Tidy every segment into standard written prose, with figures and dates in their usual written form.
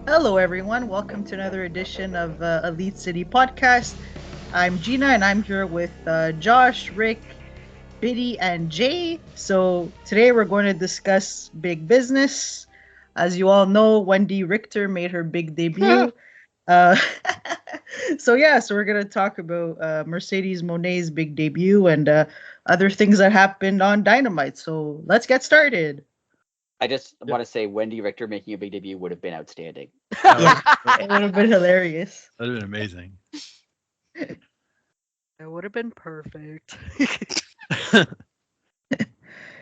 Hello, everyone. Welcome to another edition of Elite City Podcast. I'm Gina, and I'm here with Josh, Rick, Biddy, and Jay. So today we're going to discuss big business. As you all know, Wendy Richter made her big debut. uh, so we're going to talk about Mercedes Mone's big debut and other things that happened on Dynamite. So let's get started. I just want to say Wendy Richter making a big debut would have been outstanding. Yeah, it would have been hilarious. That would have been amazing. It would have been perfect.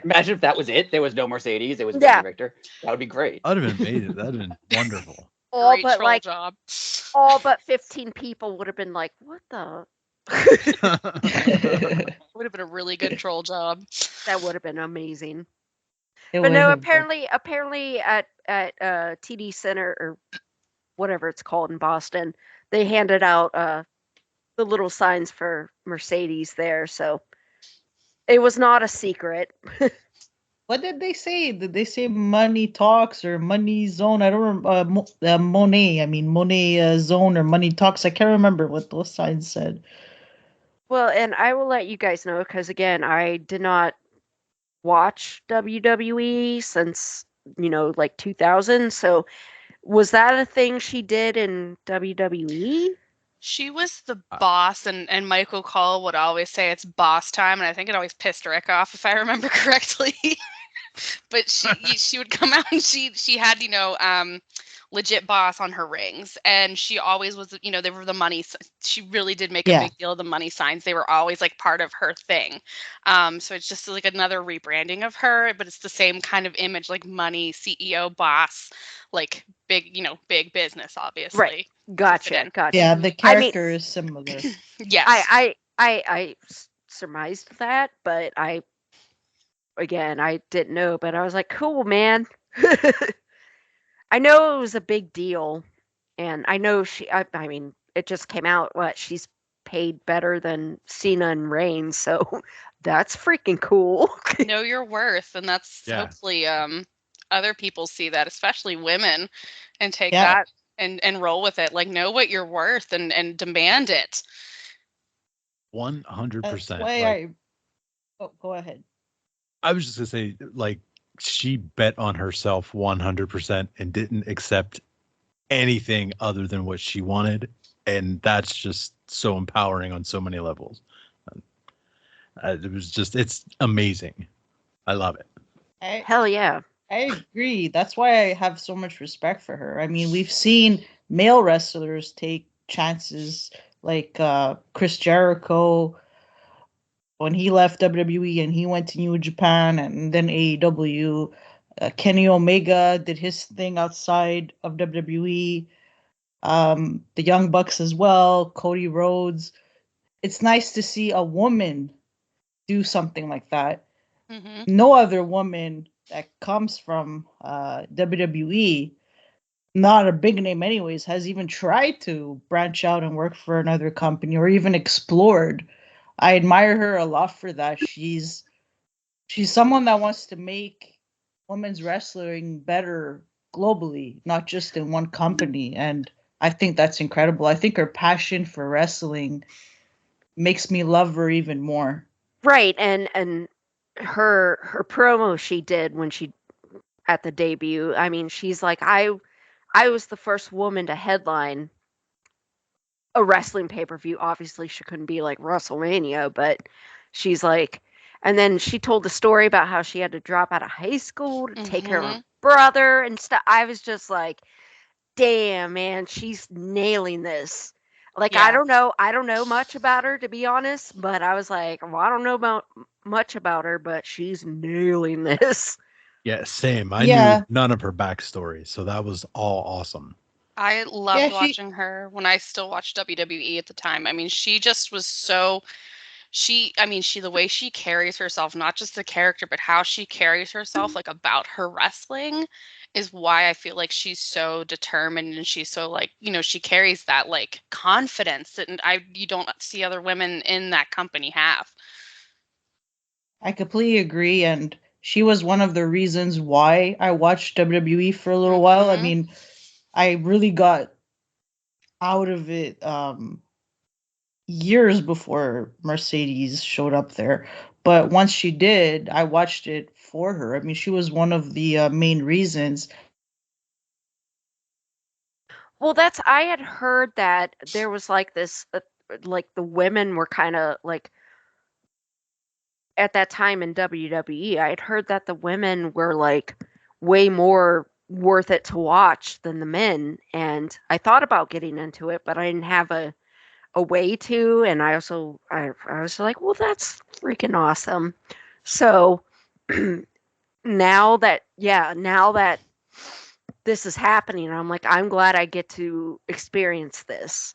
Imagine if that was it. There was no Mercedes. It was Wendy Richter. That would be great. That would have been amazing. That would have been wonderful. All but like job. All but 15 people would have been like, "What the?" Would have been a really good troll job. That would have been amazing. But no, apparently at TD Center or whatever it's called in Boston, they handed out the little signs for Mercedes there, so it was not a secret. What did they say? Did they say money talks or money zone? I don't remember. Monet zone or money talks. I can't remember what those signs said. Well, and I will let you guys know because again, I did not watch WWE since, like 2000. So was that a thing she did in WWE? She was the boss, and Michael Cole would always say it's boss time, and I think it always pissed Rick off if I remember correctly. But she would come out and she had legit boss on her rings, and she always was, they were the money. She really did make a big deal of the money signs. They were always like part of her thing. So it's just like another rebranding of her, but it's the same kind of image, like money, CEO, boss, like big, big business, obviously. Right. Gotcha. Yeah, the character is similar. Yes. I surmised that, but I didn't know, but I was like, cool, man. I know it was a big deal, and I know it just came out, she's paid better than Cena and Reigns, so that's freaking cool. Know your worth, and that's hopefully other people see that, especially women, and take that and roll with it. Like, know what you're worth and demand it. 100%. Go ahead. I was just going to say, she bet on herself 100% and didn't accept anything other than what she wanted. And that's just so empowering on so many levels. It's amazing. I love it. Hell yeah. I agree. That's why I have so much respect for her. I mean, we've seen male wrestlers take chances like Chris Jericho when he left WWE and he went to New Japan and then AEW. Kenny Omega did his thing outside of WWE. The Young Bucks as well, Cody Rhodes. It's nice to see a woman do something like that. Mm-hmm. No other woman that comes from WWE, not a big name anyways, has even tried to branch out and work for another company or even explored. I admire her a lot for that. She's someone that wants to make women's wrestling better globally, not just in one company. And I think that's incredible. I think her passion for wrestling makes me love her even more. Right, and her promo she did when she at the debut. I mean, she's like, I was the first woman to headline a wrestling pay-per-view. Obviously, she couldn't be like WrestleMania, but she's like, and then she told the story about how she had to drop out of high school to take care of her brother and stuff. I was just like, damn, man, she's nailing this. Like, I don't know much about her, to be honest, but I was like, well, I don't know much about her, but she's nailing this. Yeah, same. I knew none of her backstory, so that was all awesome. I loved watching her when I still watched WWE at the time. I mean, she just was so... the way she carries herself, not just the character, but how she carries herself, like, about her wrestling is why I feel like she's so determined and she's so, like, she carries that, like, confidence that you don't see other women in that company have. I completely agree, and she was one of the reasons why I watched WWE for a little while. I Mhm. mean, I really got out of it years before Mercedes showed up there. But once she did, I watched it for her. I mean, she was one of the main reasons. Well, I had heard that there was like this, like the women were kind of like at that time in WWE. I had heard that the women were like way more worth it to watch than the men, and I thought about getting into it, but I didn't have a way to, and I was like, well, that's freaking awesome. So now that this is happening, I'm like, I'm glad I get to experience this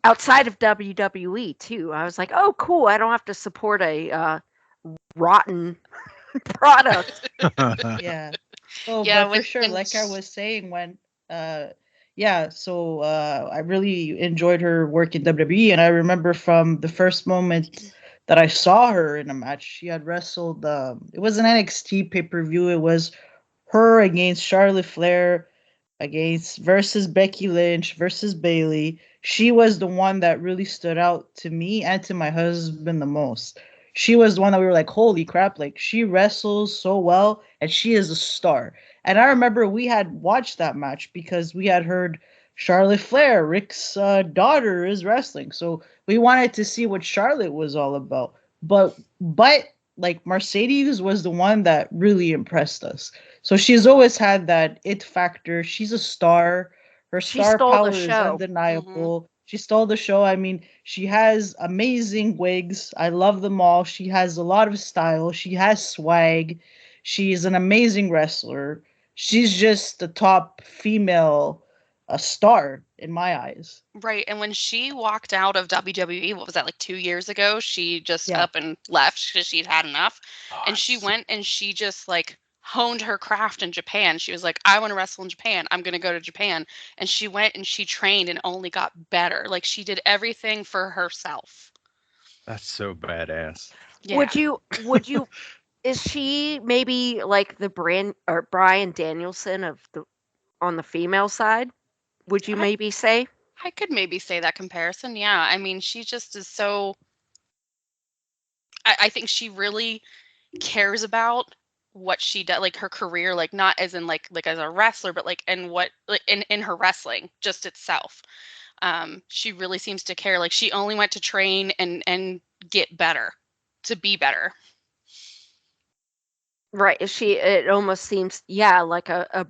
outside of WWE too. I was like, oh, cool. I don't have to support a rotten product. Yeah. So, Yeah, but for sure, like I was saying, I really enjoyed her work in WWE, and I remember from the first moment that I saw her in a match, she had wrestled. It was an NXT pay per view. It was her against Charlotte Flair against versus Becky Lynch versus Bailey. She was the one that really stood out to me and to my husband the most. She was the one that we were like, holy crap, like she wrestles so well and she is a star. And I remember we had watched that match because we had heard Charlotte Flair, Rick's daughter, is wrestling. So we wanted to see what Charlotte was all about. But like Mercedes was the one that really impressed us. So she's always had that it factor. She's a star. Her She star stole the power is show. undeniable. She stole the show. I mean, she has amazing wigs. I love them all. She has a lot of style. She has swag. She's an amazing wrestler. She's just the top female star in my eyes. Right, and when she walked out of WWE, what was that, like 2 years ago? She just Yeah. up and left because she'd had enough, and she Yes. went and she just, like, honed her craft in Japan. She was like, "I wanna wrestle in Japan. I'm gonna go to Japan." And she went and she trained and only got better. Like, she did everything for herself. That's so badass. Yeah. Would you is she maybe like the brand or Brian Danielson of the on the female side? Would you I maybe say? I could maybe say that comparison, yeah. I mean, she just is so I think she really cares about what she does, like her career, like not as in like as a wrestler, but like in what like in her wrestling just itself. She really seems to care. Like she only went to train and get better, to be better. Right. It almost seems, yeah, like a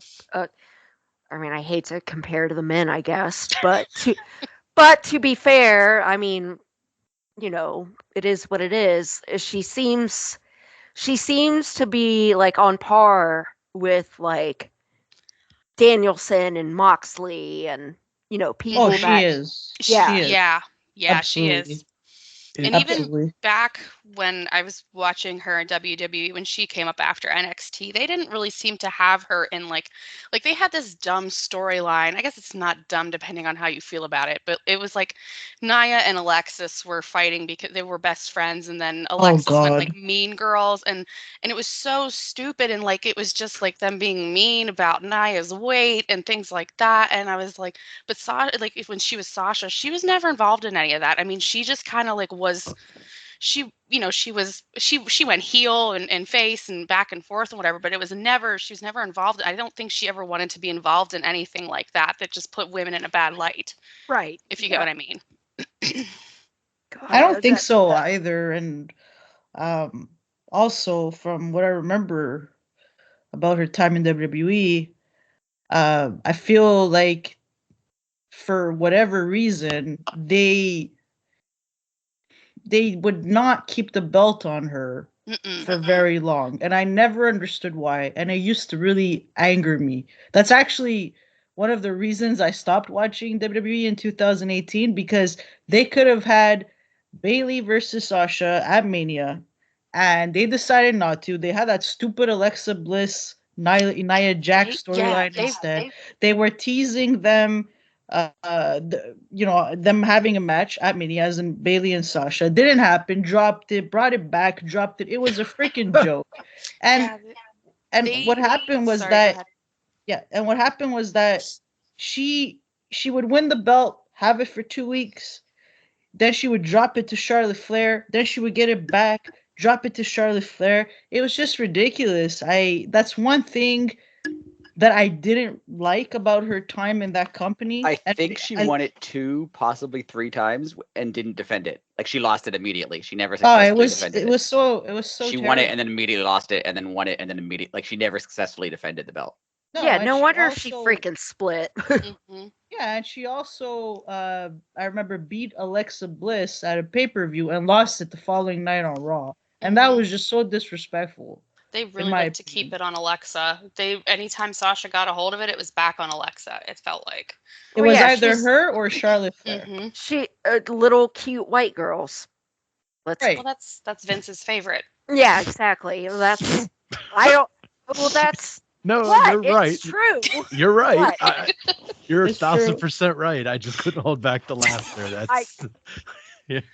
I mean, I hate to compare to the men, I guess, but to be fair, I mean, it is what it is. She seems to be like on par with like Danielson and Moxley and Oh, people Mhm. she that, is. yeah. She is. Yeah, she is. Absolutely. And It, even Absolutely. back when I was watching her in WWE when she came up after NXT, they didn't really seem to have her in like they had this dumb storyline. I guess it's not dumb depending on how you feel about it, but it was like Nia and Alexis were fighting because they were best friends, and then Oh Alexis went God. like mean girls, and it was so stupid, and like it was just like them being mean about Nia's weight and things like that. And I was like, but Sasha, like if when she was Sasha, she was never involved in any of that. I mean, she just kind of like was she went heel and face and back and forth and whatever, but she was never involved. I don't think she ever wanted to be involved in anything like that just put women in a bad light, Right. if you get Yeah. what I mean. I God, don't think that so that either. And um, also from what I remember about her time in WWE, I feel like for whatever reason they would not keep the belt on her Mm-mm. for very long, and I never understood why, and it used to really anger me. That's actually one of the reasons I stopped watching WWE in 2018, because they could have had Bailey versus Sasha at Mania, and they decided not to. They had that stupid Alexa Bliss Nia Jax Yeah, storyline instead. They were teasing them them having a match at Mini, as in Bailey and Sasha, didn't happen. Dropped it, brought it back, dropped it. It was a freaking joke. And Yeah, and what happened was sorry, go that ahead. yeah, and what happened was that she would win the belt, have it for 2 weeks, then she would drop it to Charlotte Flair, then she would get it back, drop it to Charlotte Flair. It was just ridiculous. That's one thing that I didn't like about her time in that company. I And think she won it 2, possibly 3 times and didn't defend it. Like she lost it immediately. She never oh, successfully defended it it. was so She terrible. won it and then immediately lost it and then won it and then immediately, like she never successfully defended the belt. No, Yeah, and no she wonder if she also- freaking split. Mhm. Yeah, and she also, I remember, beat Alexa Bliss at a pay-per-view and lost it the following night on Raw. And that Mhm. was just so disrespectful. They really my like to keep opinion. it on Alexa. Anytime Sasha got a hold of it, it was back on Alexa. It felt like. It Well, was yeah, either she's- her or Charlotte Flair. Hmm. She little cute white girls. Let's Right. Well, that's Vince's favorite. Yeah, exactly. That's I don't. Well, that's No, what you're right. it's true. You're right. What? You're It's true. 1,000% right. I just couldn't hold back the laughter. That's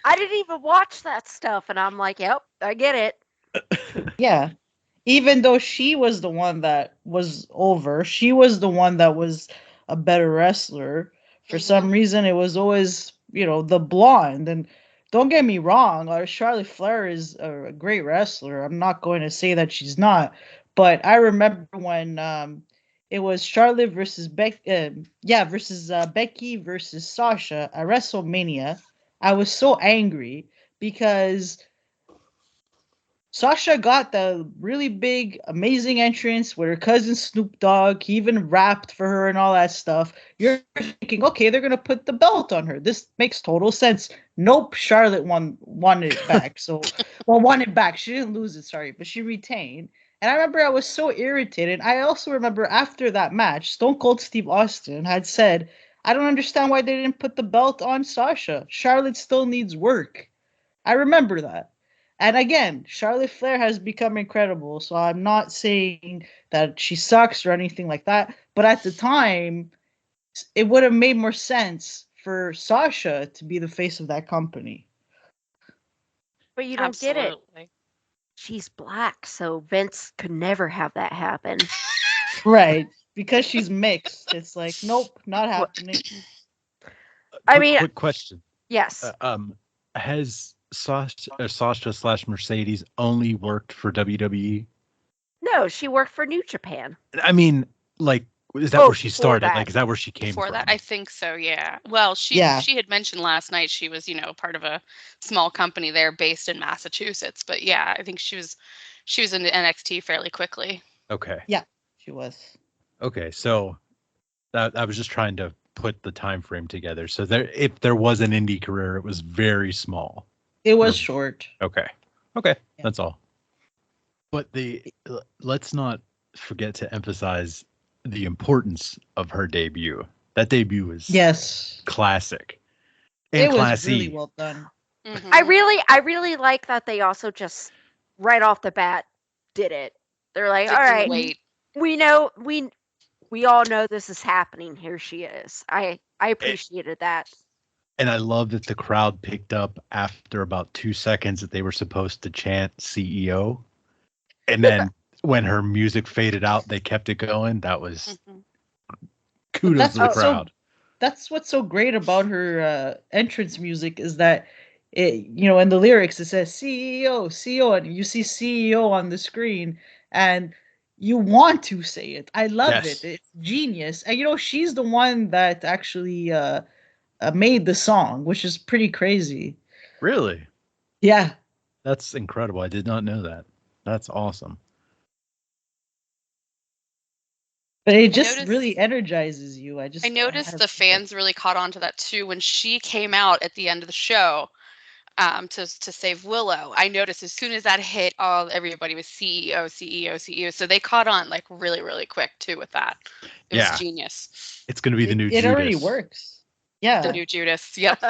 I didn't even watch that stuff, and I'm like, yep, I get it. Yeah. Even though she was the one that was over, she was the one that was a better wrestler. For some reason, it was always, the blonde. And don't get me wrong, Charlotte Flair is a great wrestler. I'm not going to say that she's not. But I remember when it was Charlotte versus Becky versus Sasha at WrestleMania. I was so angry because Sasha got the really big, amazing entrance with her cousin Snoop Dogg. He even rapped for her and all that stuff. You're thinking, okay, they're gonna put the belt on her. This makes total sense. Nope, Charlotte won it back. Won it back. She didn't lose it, sorry, but she retained. And I remember I was so irritated. I also remember after that match, Stone Cold Steve Austin had said, I don't understand why they didn't put the belt on Sasha. Charlotte still needs work. I remember that. And again, Charlotte Flair has become incredible. So I'm not saying that she sucks or anything like that. But at the time, it would have made more sense for Sasha to be the face of that company. But you don't get it. Absolutely. She's black, so Vince could never have that happen. Right. Because she's mixed. It's like, nope, not happening. I mean, quick question. yes. Has Sasha/Mercedes only worked for WWE? No, she worked for New Japan. I mean, like, is that Oh, where she before started? that. Like, is that where she came Before from? that, I think so. Yeah. Well, she had mentioned last night she was, part of a small company there based in Massachusetts. But yeah, I think she was in NXT fairly quickly. Okay. Yeah, she was. Okay, so I was just trying to put the time frame together. So if there was an indie career, it was very small. It was short. Okay, Yeah. that's all. But let's not forget to emphasize the importance of her debut. That debut is classic and it was classy. really well done. Mhm. I really like that they also just right off the bat did it. They're like, all Didn't right, wait. we know we all know this is happening. Here she is. I appreciated that. And I love that the crowd picked up after about 2 seconds that they were supposed to chant CEO. And then when her music faded out, they kept it going. That was Mhm. kudos to the crowd. That's what's so great about her entrance music is that in the lyrics it says CEO, CEO, and you see CEO on the screen, and you want to say it. I love Yes. it. It's genius. And she's the one that actually made the song, which is pretty crazy. Really? Yeah. That's incredible. I did not know that. That's awesome. But it just noticed- really energizes you. I noticed the fans really caught on to that too when she came out at the end of the show to save Willow. I noticed as soon as that hit, everybody was CEO, CEO, CEO. So they caught on like really, really quick too with that. It was genius. It's going to be the new It Judas. already works. Yeah. The new Judas. Yep.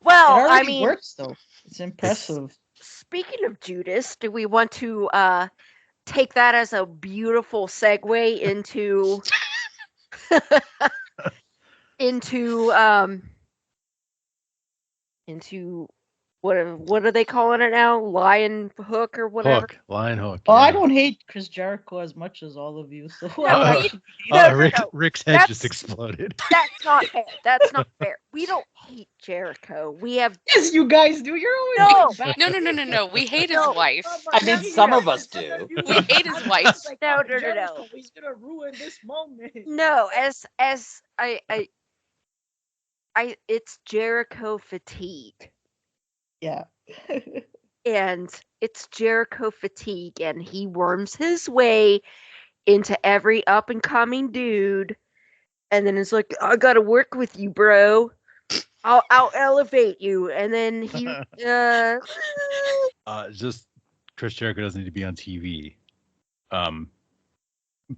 Well, it already I mean, works though. It's impressive. speaking of Judas, do we want to take that as a beautiful segue into into what are they calling it now? LionHook or whatever. LionHook. Oh, I yeah. don't hate Chris Jericho as much as all of you, so No, I we- should hate no, him. no, no. Rick's head just That's- exploded. That's not fair. That's not fair. We don't hate Jericho. We have Yes, you guys do. You're always No. going back. No. We hate his No. wife. I mean, some of us Some do. you We guys- hate his I'm wife. just like, No, oh, no, no, Jericho, no. he's gonna ruin this moment. no as I it's Jericho fatigue. Yeah. And it's Jericho fatigue, and he worms his way into every up and coming dude, and then it's like, I gotta work with you, bro. I'll elevate you, and then he Just Chris Jericho doesn't need to be on TV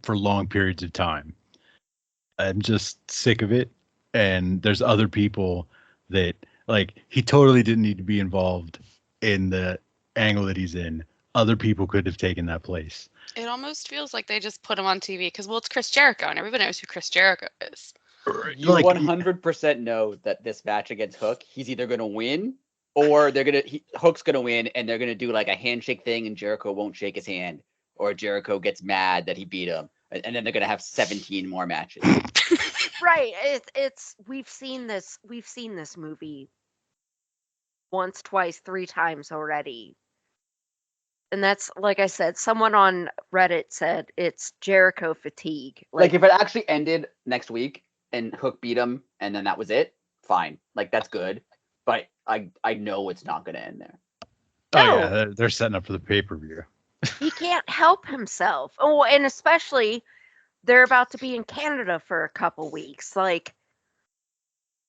for long periods of time. I'm just sick of it. And there's other people that like he totally didn't need to be involved in the angle that he's in. Other people could have taken that place. It almost feels like they just put him on TV because, well, it's Chris Jericho, and everybody knows who Chris Jericho is. You Like, 100% know that this match against Hook, he's either gonna win or Hook's gonna win, and they're gonna do like a handshake thing, and Jericho won't shake his hand, or Jericho gets mad that he beat him, and then they're gonna have 17 more matches. right. It's we've seen this movie once, twice, 3 times already. And that's, like I said, someone on Reddit said it's Jericho fatigue. Like if it actually ended next week and Hook beat him, and then that was it, fine. Like that's good. But I know it's not gonna end there. oh No. yeah, they're setting up for the pay-per-view. He can't help himself. Oh, and especially they're about to be in Canada for a couple weeks. Like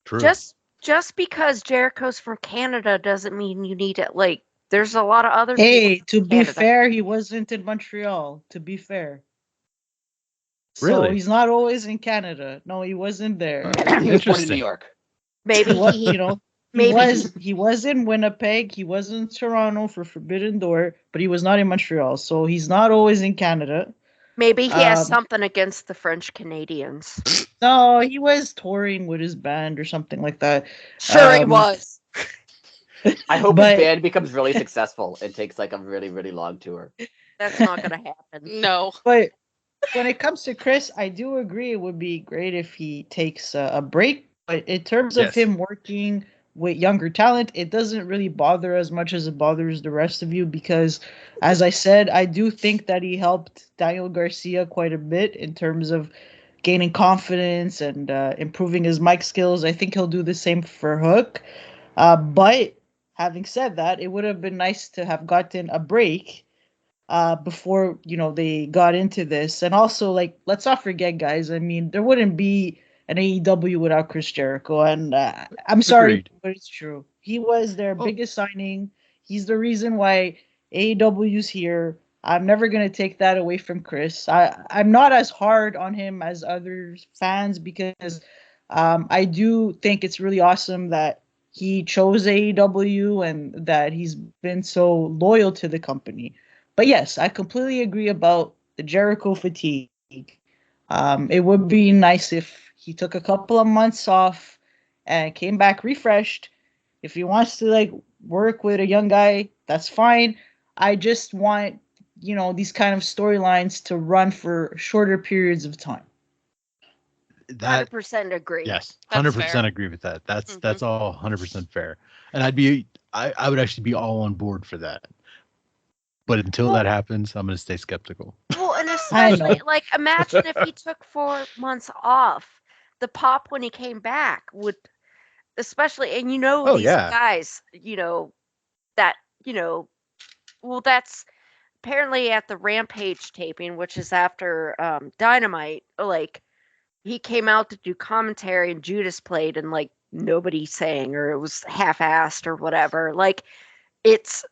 True. just because Jericho's from Canada doesn't mean you need it. Like there's a lot of other Hey, people to from be Canada. fair, he wasn't in Montreal. To be fair. So Really? he's not always in Canada. No, he wasn't there. He was born in Interesting. New York. Maybe What he you know, maybe he was in Winnipeg. He was in Toronto for Forbidden Door, but he was not in Montreal. So he's not always in Canada. maybe he has Um, something against the French Canadians. No, he was touring with his band or something like that. Sure he Um, was. I hope But- his band becomes really successful and takes like a really, really long tour. That's not gonna happen. No. But when it comes to Chris, I do agree it would be great if he takes a break. But in terms of Yes. him working with younger talent, it doesn't really bother as much as it bothers the rest of you because, as I said, I do think that he helped Daniel Garcia quite a bit in terms of gaining confidence and improving his mic skills. I think he'll do the same for Hook. But having said that, it would have been nice to have gotten a break before they got into this. And also, like, let's not forget, guys, I mean, there wouldn't be an AEW without Chris Jericho. And I'm sorry, Agreed. but it's true. He was their Oh. biggest signing. He's the reason why AEW's here. I'm never going to take that away from Chris. I'm not as hard on him as other fans because I do think it's really awesome that he chose AEW and that he's been so loyal to the company. But yes, I completely agree about the Jericho fatigue. It would be nice if he took a couple of months off and came back refreshed. If he wants to like work with a young guy, that's fine. I just want, these kind of storylines to run for shorter periods of time. That 100% agree. yes, That's 100% fair. agree with that. That's Mhm. that's all 100% fair. And I would actually be all on board for that. But until Well- that happens, I'm going to stay skeptical. Well, and I especially know. like imagine if he took 4 months off. The pop when he came back would, especially, and Oh, these yeah. guys, that well, that's apparently at the Rampage taping, which is after Dynamite. Like he came out to do commentary, and Judas played, and like nobody sang, or it was half-assed, or whatever. Like it's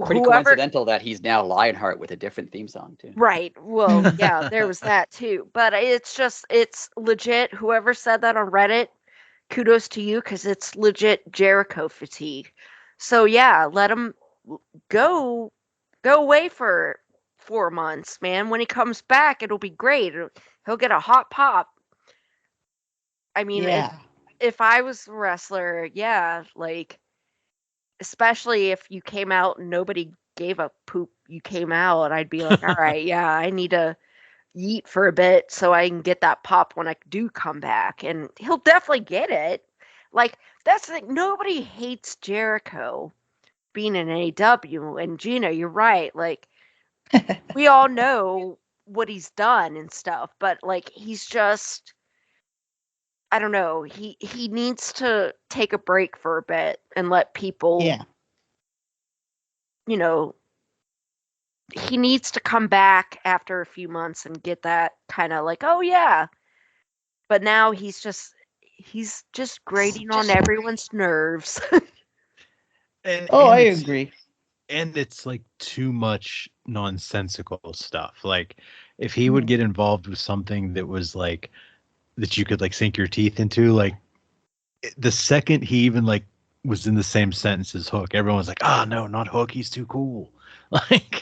Pretty whoever. coincidental that he's now Lionheart with a different theme song too. Right. Well, yeah, there was that too. But it's legit. Whoever said that on Reddit, kudos to you because it's legit Jericho fatigue. So yeah, let him go away for 4 months, man. When he comes back, it'll be great. He'll get a hot pop. I mean, Yeah. if I was a wrestler, yeah, like, especially if you came out and nobody gave a poop, you came out, I'd be like, all right, yeah, I need to yeet for a bit so I can get that pop when I do come back. And he'll definitely get it. Like, that's the thing. Nobody hates Jericho being in AEW. And Gina, you're right. Like, we all know what he's done and stuff, but like, he's just, I don't know. He needs to take a break for a bit and let people, Yeah. you know, he needs to come back after a few months and get that kind of like, oh yeah. But now he's just grating on everyone's nerves. And Oh, I it's agree. and it's like too much nonsensical stuff. Like if he would get involved with something that was like that you could like sink your teeth into, like the second he even like was in the same sentence as Hook, everyone was like, "Ah, no, not Hook. He's too cool." Like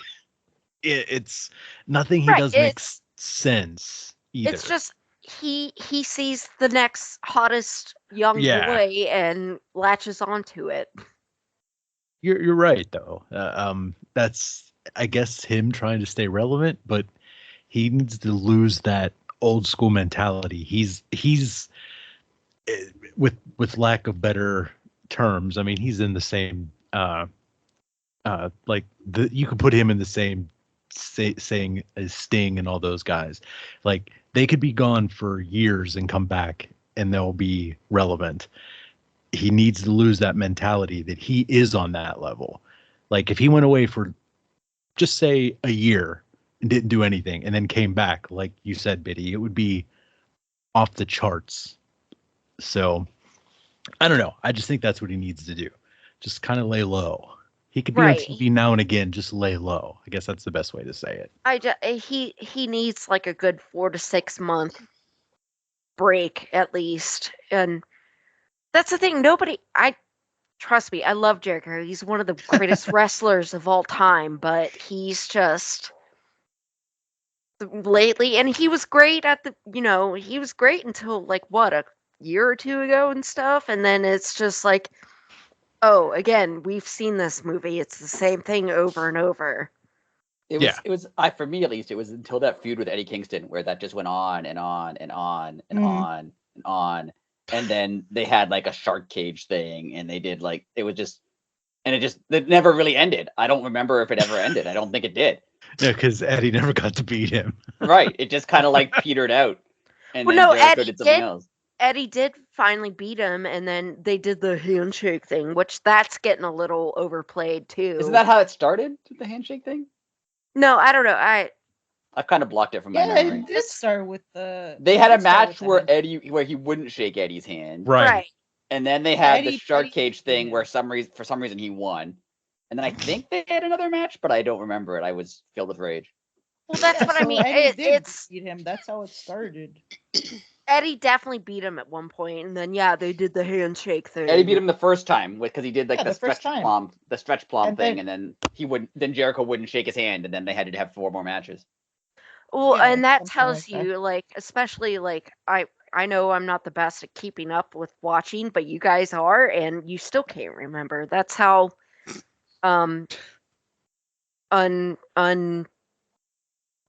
it's nothing he Right. does makes sense either. It's just he sees the next hottest young Yeah. boy and latches onto it. You're right though. That's I guess him trying to stay relevant, but he needs to lose that old school mentality. He's with lack of better terms. I mean, he's in the same like the you could put him in the same saying as Sting and all those guys. Like they could be gone for years and come back and they'll be relevant. He needs to lose that mentality that he is on that level. Like if he went away for just say a year and didn't do anything and then came back, like you said, Biddy, it would be off the charts. So I don't know. I just think that's what he needs to do. Just kind of lay low. He could be on Right. TV now and again, just lay low. I guess that's the best way to say it. He needs like a good 4 to 6 month break at least. And that's the thing. I trust me, I love Jericho. He's one of the greatest wrestlers of all time, but he's just lately, and he was great at he was great until like what, a year or two ago and stuff. And then it's just like, oh, again, we've seen this movie. It's the same thing over and over. It was for me at least, it was until that feud with Eddie Kingston where that just went on and on and on and on and on. And then they had like a shark cage thing and they did like it never really ended. I don't remember if it ever ended. I don't think it did. Yeah, because Eddie never got to beat him. Right. It just kind of like petered out. And Well, then no, Jericho did something else. Eddie did finally beat him, and then they did the handshake thing, which that's getting a little overplayed too. Isn't that how it started? The handshake thing? No, I don't know. I've kind of blocked it from my Yeah, memory. it did start with the. They had a it did start match with the where he wouldn't shake Eddie's hand. right. And then they had the Eddie- shark Eddie- cage thing yeah. where for some reason he won. And then I think they had another match, but I don't remember it. I was filled with rage. Well, that's Yeah, what I so mean. Eddie did It's beat him. That's how it started. Eddie definitely beat him at one point, and then yeah, they did the handshake thing. Eddie beat him the first time because he did like Yeah, the the first stretch time. plum And thing, then- and then then Jericho wouldn't shake his hand, and then they had to have 4 more matches. Well, Yeah, and that something tells like that. you, like, especially like I know I'm not the best at keeping up with watching, but you guys are, and you still can't remember. That's how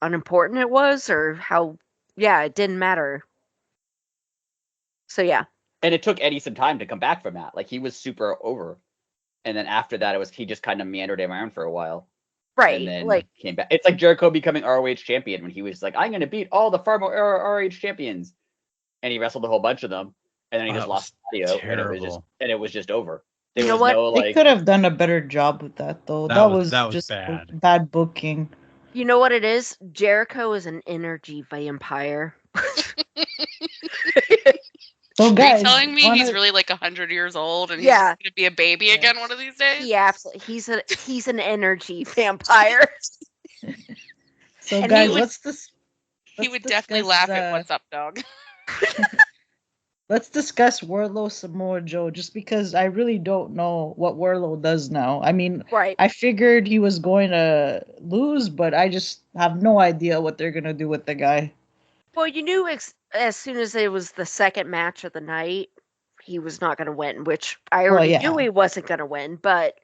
unimportant it was, or how it didn't matter. So yeah. And it took Eddie some time to come back from that. Like he was super over, and then after that, he just kind of meandered around for a while. Right. And then Like came back. It's like Jericho becoming ROH champion when he was like, I'm going to beat all the former ROH champions. And he wrestled a whole bunch of them. And then he just lost audio. And it was just over. There You know was what? no They like. could have done a better job with that, though. That That was was just bad. bad booking. You know what it is? Jericho is an energy vampire. So, Are you guys, telling me he's wanna- really like 100 years old and he's Yeah. just gonna be a baby Yeah. again one of these days? He absolutely he's an energy vampire. So, and he guys, would- He would definitely laugh at "What's up, dog?" Let's discuss Wardlow Samoa Joe, just because I really don't know what Wardlow does now. I mean, Right. I figured he was going to lose, but I just have no idea what they're going to do with the guy. Well, you knew as soon as it was the second match of the night, he was not going to win, which I Well, already knew yeah. he wasn't going to win. But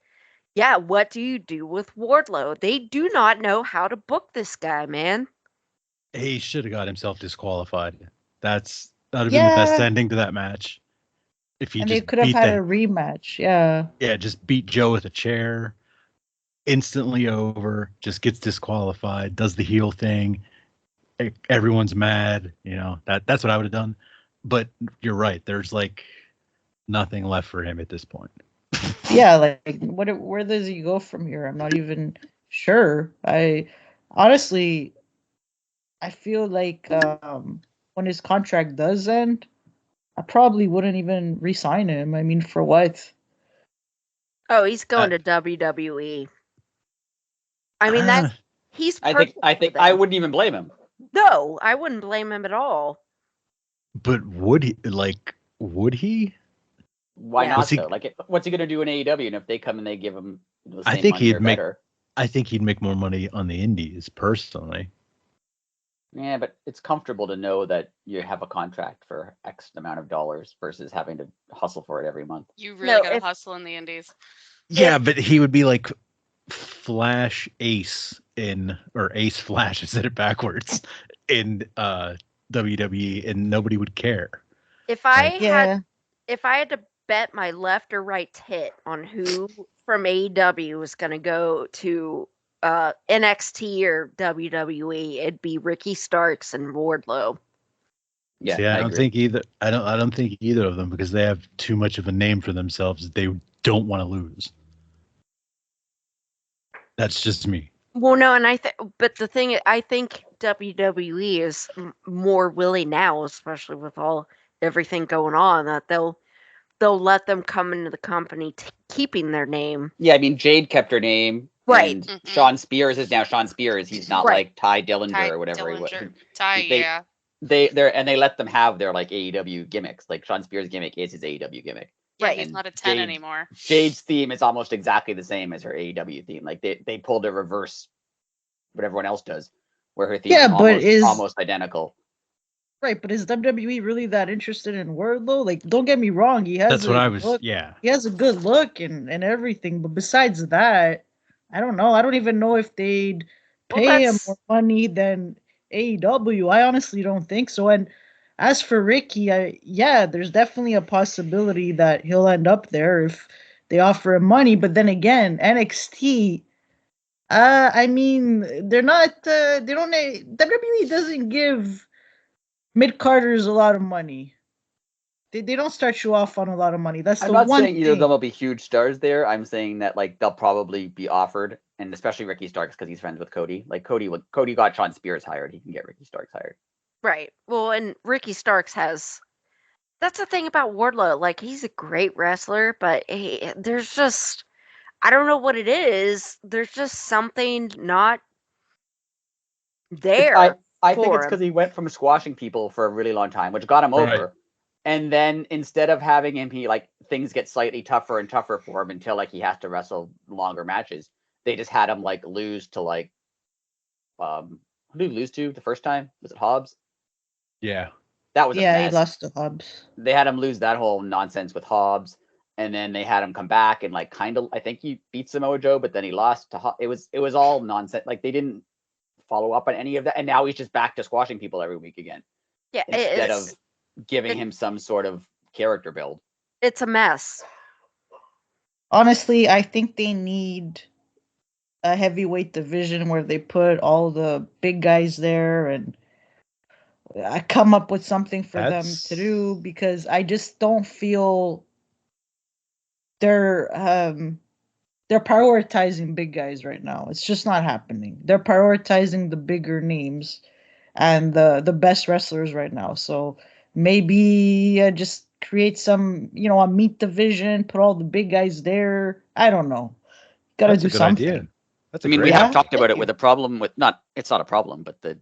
yeah, what do you do with Wardlow? They do not know how to book this guy, man. He should have got himself disqualified. That would have been the best Yeah. ending to that match. If he And they just could have beat had a rematch. Yeah. just beat Joe with a chair, instantly over, just gets disqualified, does the heel thing. Everyone's mad, that's what I would have done. But you're right. There's like nothing left for him at this point. Yeah, like where does he go from here? I'm not even sure. I honestly I feel like when his contract does end, I probably wouldn't even re-sign him. I mean, for what? Oh, he's going Uh, to WWE. I mean, he's I perfect. think for I them. wouldn't even blame him. No, I wouldn't blame him at all. but would he? Would he? Why Yeah. not though? Like, what's he gonna do in AEW? And if they come and they give him the I same think money or he'd make. better, I think he'd make more money on the Indies personally. yeah, but it's comfortable to know that you have a contract for X amount of dollars versus having to hustle for it every month. You really gotta if- hustle in the indies. Yeah, but he would be like Flash Ace or Ace Flash. I said it backwards in WWE, and nobody would care. If I Like- Yeah. had to bet my left or right tit on who from AEW was going to go to NXT or WWE, it'd be Ricky Starks and Wardlow. Yeah, See, I don't agree. think either. I don't think either of them, because they have too much of a name for themselves. They don't want to lose. That's just me. Well, no, and but the thing, I think WWE is more willing now, especially with everything going on, that they'll let them come into the company, keeping their name. Yeah, I mean Jade kept her name, Right. And Mhm. Sean Spears is now Sean Spears. He's not Right. like Ty Dillinger Ty or whatever he was. Dillinger. Ty, They- yeah. They let them have their like AEW gimmicks. Like Sean Spears' gimmick is his AEW gimmick. Yeah, Right. he's And not a 10 Jade- anymore. Jade's theme is almost exactly the same as her AEW theme. Like they pulled a reverse what everyone else does, where her theme Yeah, but is almost identical. Right, but is WWE really that interested in Wardlow? Like, don't get me wrong, he has That's what a I was. look, Yeah. he has a good look and everything, but besides that, I don't know. I don't even know if they'd Well, pay him that's- more money than AEW. I honestly don't think so. And as for Ricky, there's definitely a possibility that he'll end up there if they offer him money. But then again, NXT, I mean, they're not. They don't. WWE doesn't give mid-carders a lot of money. They don't start you off on a lot of money. That's I'm the not one saying either of thing. them will be huge stars there. I'm saying that like they'll probably be offered, and especially Ricky Starks because he's friends with Cody. Like Cody got Sean Spears hired. He can get Ricky Starks hired. Right. Well, and Ricky Starks has. That's the thing about Wardlow. Like, he's a great wrestler, but there's just. I don't know what it is. There's just something not there. I think for it's him. because he went from squashing people for a really long time, which got him Right. over. And then instead of having him, he like things get slightly tougher and tougher for him until like he has to wrestle longer matches. They just had him like lose to like who did he lose to the first time? Was it Hobbs? Yeah. That was a Yeah, mess. he lost to Hobbs. They had him lose that whole nonsense with Hobbs, and then they had him come back and like kind of I think he beat Samoa Joe, but then he lost to it was all nonsense. Like they didn't follow up on any of that, and now he's just back to squashing people every week again Yeah, instead of giving it- him some sort of character build. it's a mess. Honestly, I think they need a heavyweight division where they put all the big guys there and I come up with something for them to do because I just don't feel they're prioritizing big guys right now. It's just not happening. They're prioritizing the bigger names and the best wrestlers right now. So maybe just create some, a meat division, put all the big guys there. I don't know. Got to That's do a good something. idea. That's a I mean, great we Yeah. have talked about Thank it you. with the problem with it's not a problem, but the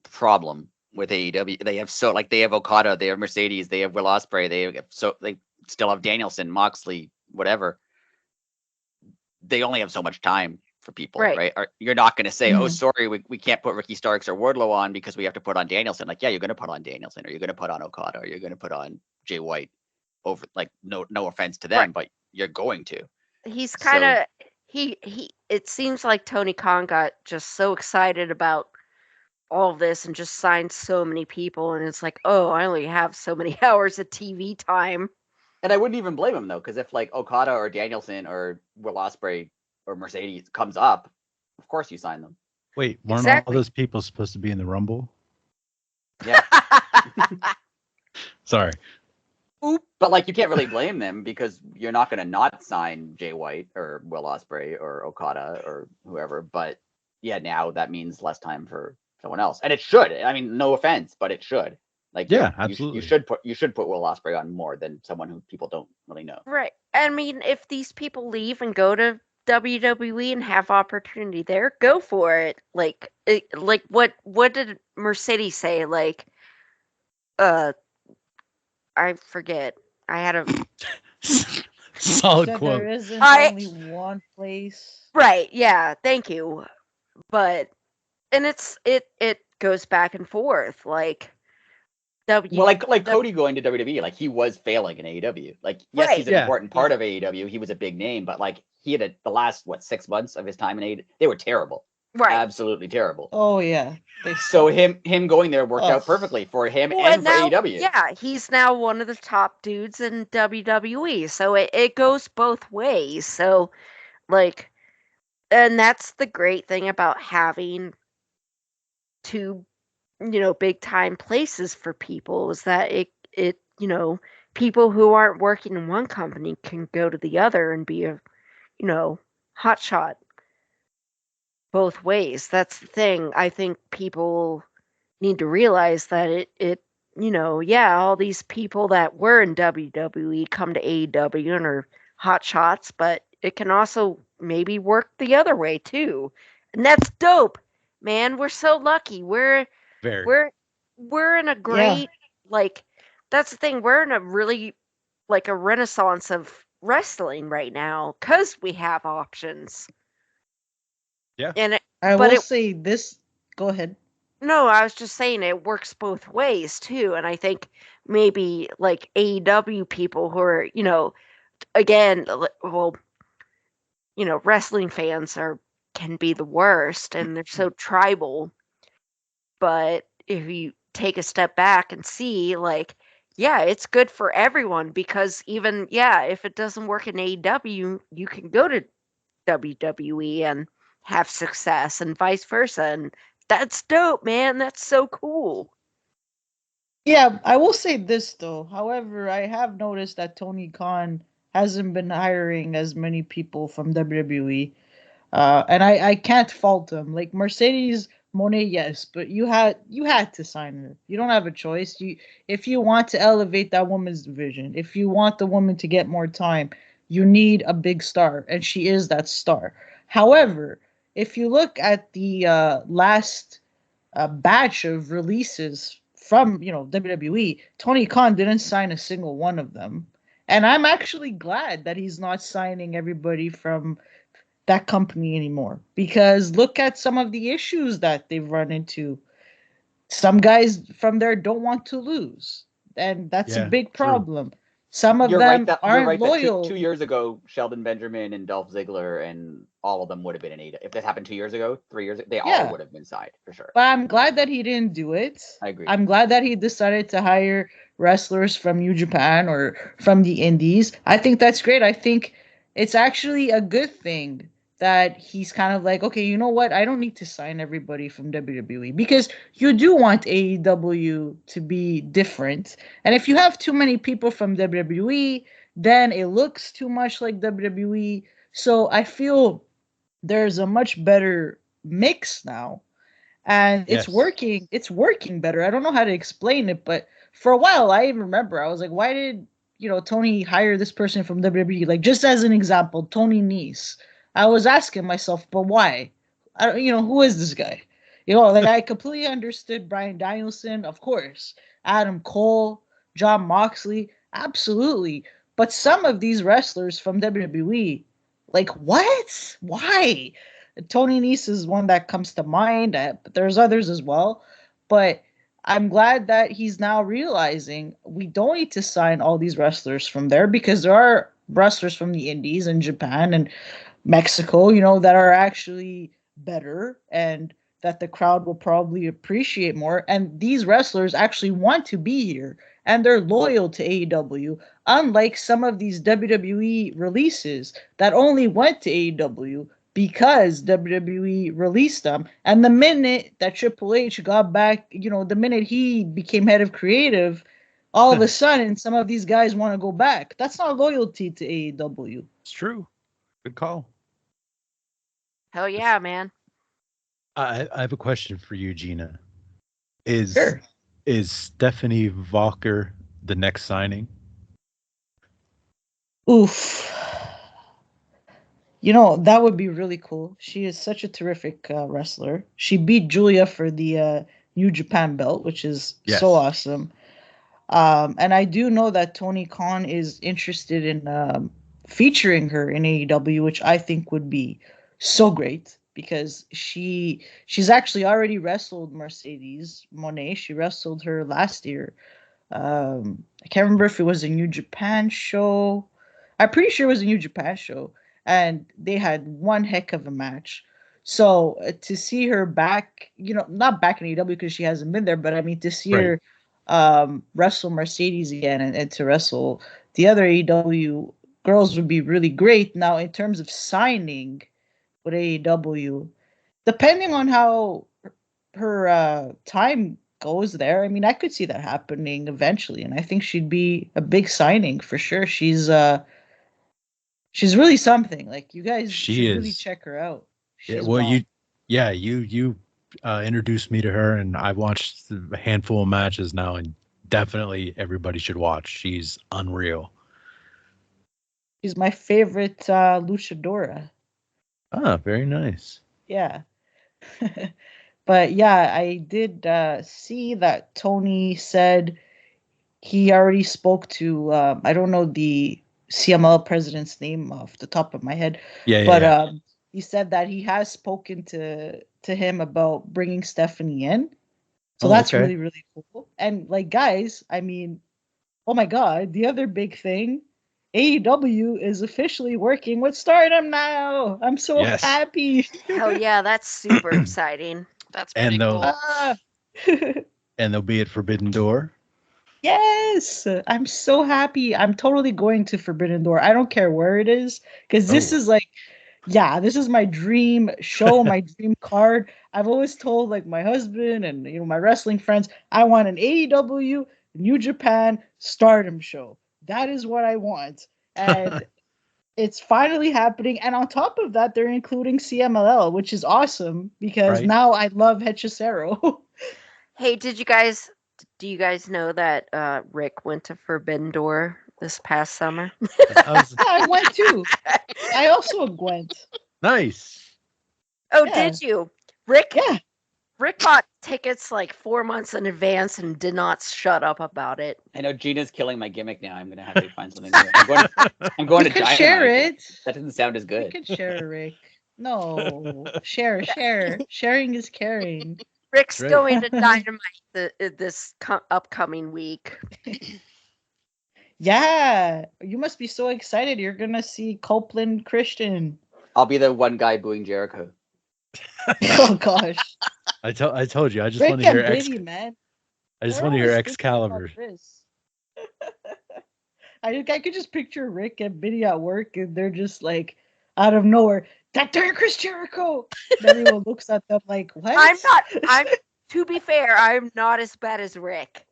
problem with AEW, they have they have Okada, they have Mercedes, they have Will Ospreay, they still have Danielson, Moxley, whatever. They only have so much time for people, Right. right? You're not going to say, oh, Mhm. sorry, we can't put Ricky Starks or Wardlow on because we have to put on Danielson. Like, yeah, you're going to put on Danielson, or you're going to put on Okada, or you're going to put on Jay White. Over, like, no offense to them, Right. but you're going to. He's kind of he. It seems like Tony Khan got just so excited about all this and just signed so many people, and it's like, oh, I only have so many hours of TV time. And I wouldn't even blame him though, because if like Okada or Danielson or Will Ospreay or Mercedes comes up, of course you sign them. Wait, weren't all Exactly. those people supposed to be in the Rumble? Yeah. Sorry. But like you can't really blame them because you're not going to not sign Jay White or Will Ospreay or Okada or whoever. But yeah, now that means less time for someone else, and it should. I mean, no offense, but it should. Like, Yeah, you absolutely. you should put Will Ospreay on more than someone who people don't really know. Right. I mean, if these people leave and go to WWE and have opportunity there, go for it. Like, what did Mercedes say? Like, I forget. I had a Solid Said quote. there isn't I- only one place. right. Yeah. Thank you. But and it goes back and forth. Like, Well, like Cody going to WWE, like he was failing in AEW. Like, yes, Right. he's an Yeah. important part of AEW. He was a big name, but like he had the last 6 months of his time in AEW, they were terrible, right. absolutely terrible. Oh yeah, they So suck. him going there worked Oh. out perfectly for him Well, and for now, AEW. yeah, he's now one of the top dudes in WWE. So it goes both ways. So, like, and that's the great thing about having two, big time places for people is that it, people who aren't working in one company can go to the other and be a, hot shot both ways. That's the thing. I think people need to realize that yeah, all these people that were in WWE come to AEW and are hot shots, but it can also maybe work the other way too. And that's dope, man. We're so lucky. We're Very. we're in a great like that's the thing. We're in a really like a renaissance of wrestling right now cuz we have options. Yeah. And I but will it- say this. Go ahead. No, I was just saying it works both ways too. And I think maybe like AEW people who are, again, well, wrestling fans can be the worst and they're so tribal. But if you take a step back and see, like, yeah, it's good for everyone because even, yeah, if it doesn't work in AEW, you can go to WWE and have success and vice versa. And that's dope, man. That's so cool. Yeah, I will say this though. However, I have noticed that Tony Khan hasn't been hiring as many people from WWE. And I can't fault him. Like Mercedes Mone, yes, but you had to sign her. You don't have a choice. If you want to elevate that woman's division, if you want the woman to get more time, you need a big star, and she is that star. However, if you look at the last batch of releases from WWE, Tony Khan didn't sign a single one of them, and I'm actually glad that he's not signing everybody from that company anymore, because look at some of the issues that they've run into. Some guys from there don't want to lose, and that's a Yeah, big true. problem. Some of You're them right aren't that loyal. 2 years ago, Sheldon Benjamin and Dolph Ziggler and all of them would have been in AEW. If this happened 2 years ago, 3 years ago, they all Yeah. would have been signed for sure. But I'm glad that he didn't do it. I agree. I'm glad that he decided to hire wrestlers from New Japan or from the Indies. I think that's great. I think it's actually a good thing that he's kind of like, okay, you know what? I don't need to sign everybody from WWE, because you do want AEW to be different. And if you have too many people from WWE, then it looks too much like WWE. So I feel there's a much better mix now, and Yes. it's working better. I don't know how to explain it, but for a while I even remember I was like, why did Tony hire this person from WWE? Like, just as an example, Tony Nese. I was asking myself, but why? I don't, who is this guy? Like, I completely understood Bryan Danielson, of course, Adam Cole, John Moxley, absolutely. But some of these wrestlers from WWE, like, what? Why? Tony Nese is one that comes to mind, but there's others as well. But I'm glad that he's now realizing we don't need to sign all these wrestlers from there because there are wrestlers from the Indies and Japan and Mexico, that are actually better and that the crowd will probably appreciate more. And these wrestlers actually want to be here and they're loyal to AEW, unlike some of these WWE releases that only went to AEW because WWE released them. And the minute that Triple H got back, the minute he became head of creative, all of a sudden some of these guys want to go back. That's not loyalty to AEW. It's true. Good call. Hell yeah, man. I have a question for you, Gina. Is Sure. Stephanie Walker the next signing? Oof. That would be really cool. She is such a terrific wrestler. She beat Julia for the New Japan belt, which is so awesome. And I do know that Tony Khan is interested in featuring her in AEW, which I think would be so great because she's actually already wrestled Mercedes Mone. She wrestled her last year. I can't remember if it was a New Japan show. I'm pretty sure it was a New Japan show, and they had one heck of a match. So to see her back, not back in AEW because she hasn't been there, but I mean to see her wrestle Mercedes again and to wrestle the other AEW girls would be really great. Now, in terms of signing with AEW, depending on how her time goes there, I mean, I could see that happening eventually, and I think she'd be a big signing for sure. She's really something. Like, you guys should really check her out. She's you introduced me to her, and I've watched a handful of matches now, and definitely everybody should watch. She's unreal. She's my favorite luchadora. Ah, very nice. Yeah. But yeah, I did see that Tony said he already spoke to, I don't know the CML president's name off the top of my head, but he said that he has spoken to him about bringing Stephanie in. So that's really, really cool. And like, guys, I mean, oh my God, the other big thing, AEW is officially working with Stardom now. I'm so happy. Hell yeah, that's super exciting. That's pretty cool. And they'll be at Forbidden Door. Yes, I'm so happy. I'm totally going to Forbidden Door. I don't care where it is because this is like, this is my dream show, my dream card. I've always told like my husband and my wrestling friends, I want an AEW New Japan Stardom show. That is what I want, and it's finally happening. And on top of that, they're including CMLL, which is awesome because now I love Hechicero. Hey, do you guys know that Rick went to Forbidden Door this past summer? I went too. I also went. Nice. Oh, did you? Rick? Yeah. Rick bought tickets like 4 months in advance and did not shut up about it. I know Gina's killing my gimmick now. I'm gonna have to find something new. I'm going to Dynamite. Share it. That doesn't sound as good. You can share, Rick. No, share. Sharing is caring. Rick's going to Dynamite this upcoming week. Yeah, you must be so excited. You're gonna see Copeland Christian. I'll be the one guy booing Jericho. Oh gosh. I told you. I just Rick want to hear man. I just want to hear Excalibur. I could just picture Rick and Biddy at work, and they're just like out of nowhere. That darn Chris Jericho. And everyone looks at them like, what? I'm to be fair, I'm not as bad as Rick.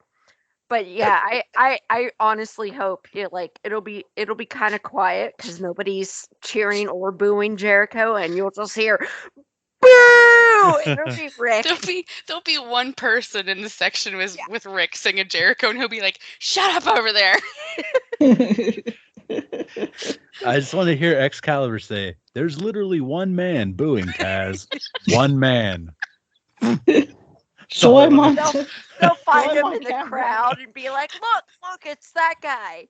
But yeah, I honestly hope it'll be kind of quiet because nobody's cheering or booing Jericho, and you'll just hear boo. It'll be Rick. There'll be one person in the section with Rick singing Jericho, and he'll be like, "Shut up over there." I just want to hear Excalibur say, "There's literally one man booing Taz. One man." So I'm on. They'll find him in the crowd and be like, "Look, it's that guy."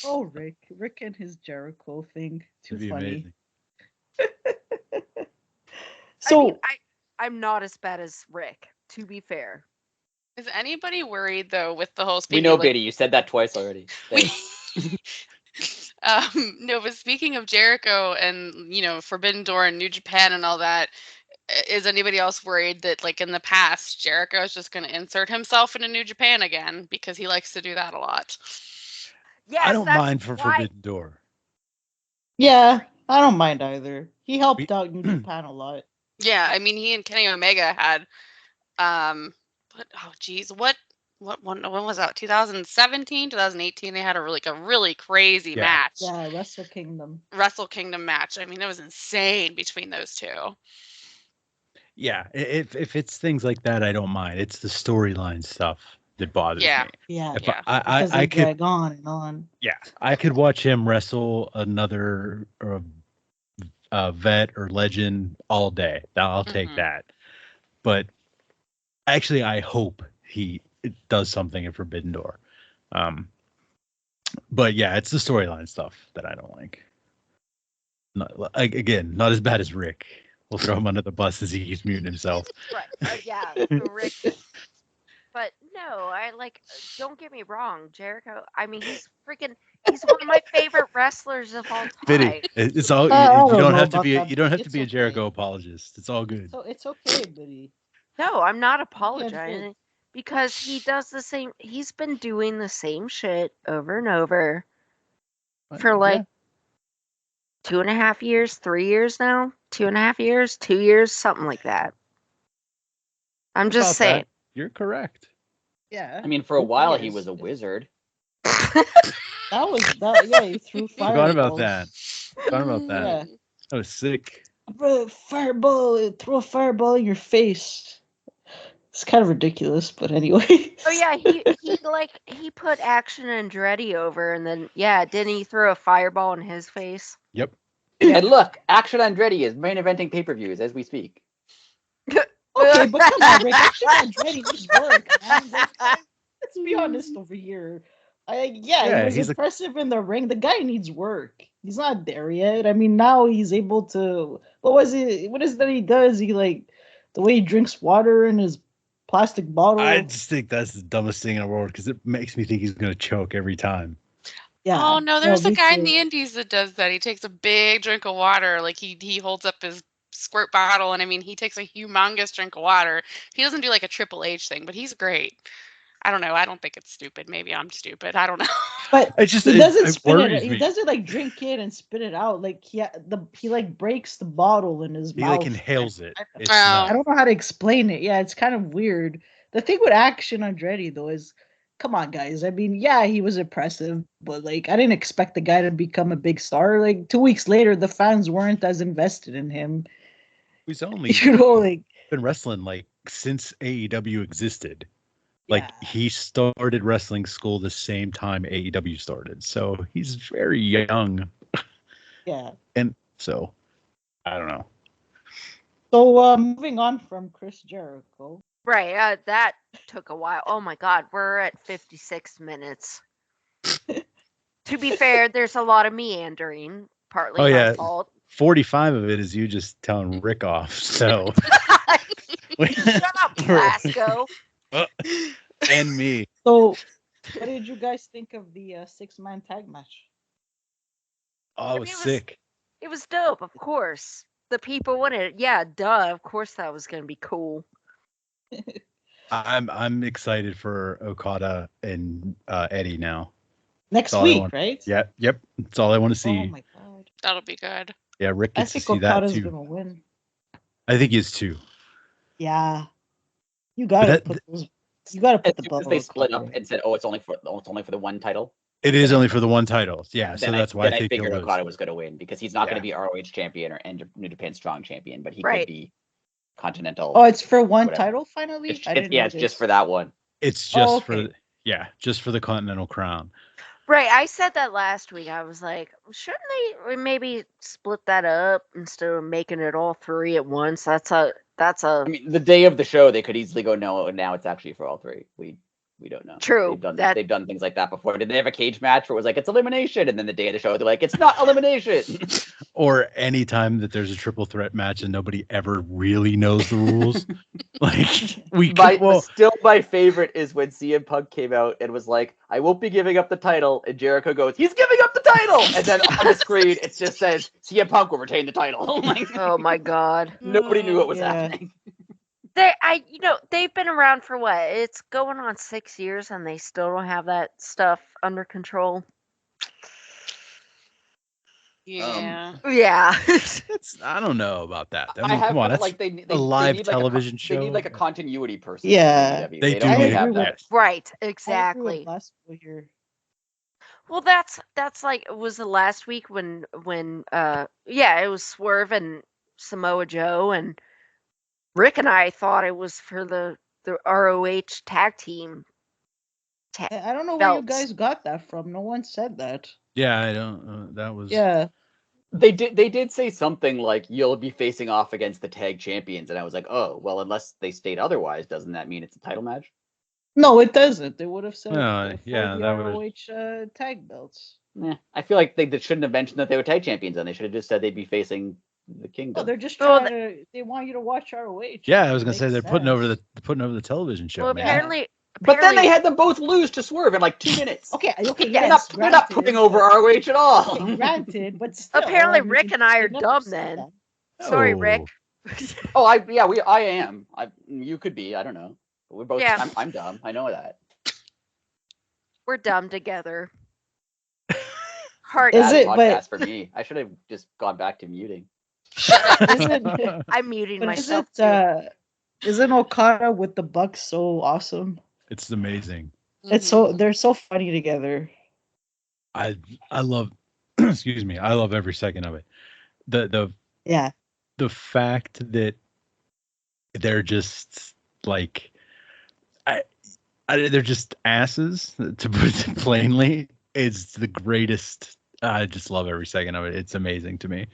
Oh, Rick and his Jericho thing. Too It'd be funny. amazing. So I'm not as bad as Rick, to be fair. Is anybody worried though with the whole We speaking know, of, like, Biddy. You said that twice already. we Thanks. no, but speaking of Jericho and Forbidden Door and New Japan and all that, is anybody else worried that, like, in the past, Jericho is just going to insert himself into New Japan again because he likes to do that a lot? Yes, I don't that's mind for why. Forbidden Door. yeah, I don't mind either. He We- helped out New Japan a lot. Yeah, I mean, he and Kenny Omega had, when was that? 2017, 2018. They had a really crazy Yeah. match, Yeah, Wrestle Kingdom. Wrestle Kingdom match. I mean, it was insane between those two. Yeah, if it's things like that, I don't mind. It's the storyline stuff that bothers Yeah. me. Yeah, If Yeah. because I they could, drag on and on. yeah, I could watch him wrestle another vet or legend all day. I'll take Mhm. that. But actually, I hope he does something in Forbidden Door. But yeah, it's the storyline stuff that I don't like. Again, not as bad as Rick. We'll throw him under the bus as he keeps muting himself. Right. Yeah, so Rick. But no, don't get me wrong, Jericho. I mean, he's one of my favorite wrestlers of all Biddy, time. it's all I you don't don't know have to about be that, you don't Biddy. have to It's be a okay. Jericho apologist. It's all good. So it's okay, Biddy. No, I'm not You can't apologizing because he does the same. He's been doing the same shit over and over for like 2.5 years, 3 years now, 2.5 years, 2 years, something like that. I'm just About saying. that, you're correct. Yeah. I mean, for a 3 while he years. was a wizard. That was that. Yeah, he threw Forgot about fireballs. that. Forgot about that. Yeah. That was sick. Bro, fireball! Throw a fireball in your face. It's kind of ridiculous, but anyway. Oh yeah, he put Action Andretti over, and then didn't he throw a fireball in his face? Yep. Yeah. And look, Action Andretti is main eventing pay-per-views as we speak. Okay, but come on, Rick. Action Andretti needs work, man. Like, let's be honest over here. Yeah, he was he's impressive in the ring. The guy needs work. He's not there yet. I mean, now he's able to. What was it? What is that he does? He the way he drinks water in his plastic bottle. I just think that's the dumbest thing in the world because it makes me think he's gonna choke every time. Yeah. Oh no, there's a me guy in too. the Indies that does that. He takes a big drink of water, like he holds up his squirt bottle, and I mean he takes a humongous drink of water. He doesn't do like a Triple H thing, but he's great. I don't know. I don't think it's stupid. Maybe I'm stupid. I don't know. But It's just he doesn't it spit it. worries He me. doesn't like drink it and spit it out. Like he like breaks the bottle in his He mouth. like inhales it. It's Oh. I not. don't know how to explain it. Yeah, it's kind of weird. The thing with Action Andretti though is, come on, guys. I mean, yeah, he was impressive, but like, I didn't expect the guy to become a big star. Like 2 weeks later, the fans weren't as invested in him. He's only Like been wrestling like since AEW existed. Like yeah, he started wrestling school the same time AEW started, so he's very young. yeah. And so I don't know. So moving on from Chris Jericho. Right, that took a while. Oh my god, we're at 56 minutes. To be fair, there's a lot of meandering, partly Oh, my yeah. fault. 45 of it is you just telling Rick off. So Shut up, Blasco. and me. So, what did you guys think of the 6-man tag match? Oh, it was sick. It was dope, of course. The people wanted it. Yeah, duh. Of course that was gonna be cool. I'm excited for Okada and Eddie now. Next That's all I week, want. right? Yeah, yep. That's all I want to see. Oh my god. That'll be good. Yeah, Rick I gets to think see that Okada's too. gonna win. I think he is too. Yeah. You gotta that- put those. You gotta put the As soon as belt. they on split up Okada. and said, "Oh, it's only for the one title." It is only for the one title. Yeah, so Then that's why I then think figured he'll lose. Okada was going to win because he's not going Yeah. to be ROH champion and New Japan Strong champion, but he Right. could be Continental. Oh, it's for one Whatever. title finally. It's, I didn't yeah, know it's this. just for that one. It's just okay. just for the Continental Crown. Right, I said that last week. I was like, shouldn't they maybe split that up instead of making it all three at once? That's a I mean, the day of the show, they could easily go, no, now it's actually for all three. We We don't know. True. They've done things like that before. Did they have a cage match where it was like it's elimination, and then the day of the show they're like it's not elimination? Or any time that there's a triple threat match and nobody ever really knows the rules. Like Still my favorite is when CM Punk came out and was like, I won't be giving up the title, and Jericho goes, he's giving up the title, and then on the screen it just says CM Punk will retain the title. Oh my god. Nobody knew what was happening. They've been around for what? It's going on 6 years and they still don't have that stuff under control. Yeah. Yeah. I don't know about that. I mean, I have come on, heard, that's like they a live need television They show. need like a continuity person. Yeah. in WWE. They do don't need really have that. that. Right, I agree exactly. with last week here. Well, that's like was the last week when it was Swerve and Samoa Joe, and Rick and I thought it was for the ROH tag team. I don't know where you belts. guys got that from. No one said that. Yeah, I don't. That was. Yeah. They did say something like you'll be facing off against the tag champions, and I was like, oh well, unless they state otherwise, doesn't that mean it's a title match? No, it doesn't. They would have said No, for yeah, the that ROH tag belts. I feel like they shouldn't have mentioned that they were tag champions, and they should have just said they'd be facing the Kingdom. Oh, they're just Well, trying to. They want you to watch ROH. Yeah, I was gonna Makes say they're putting over sense. the television show. Well, man. apparently, But then they had them both lose to Swerve in like 2 minutes. Okay, they're yes, not putting over ROH at all. Okay, granted, but still. apparently I mean, Rick and I are they never dumb said then. that. Sorry, Oh. Rick. I am. You could be. I don't know. But we're both. Yeah. I'm dumb. I know that. We're dumb together. Heart. Is Bad it? podcast But for me? I should have just gone back to muting. isn't I'm muting but myself. isn't Okada with the Bucks so awesome? It's amazing. It's so they're so funny together. I love. Excuse me. I love every second of it. Yeah. The fact that they're just like, they're just asses, to put it plainly. It's the greatest. I just love every second of it. It's amazing to me,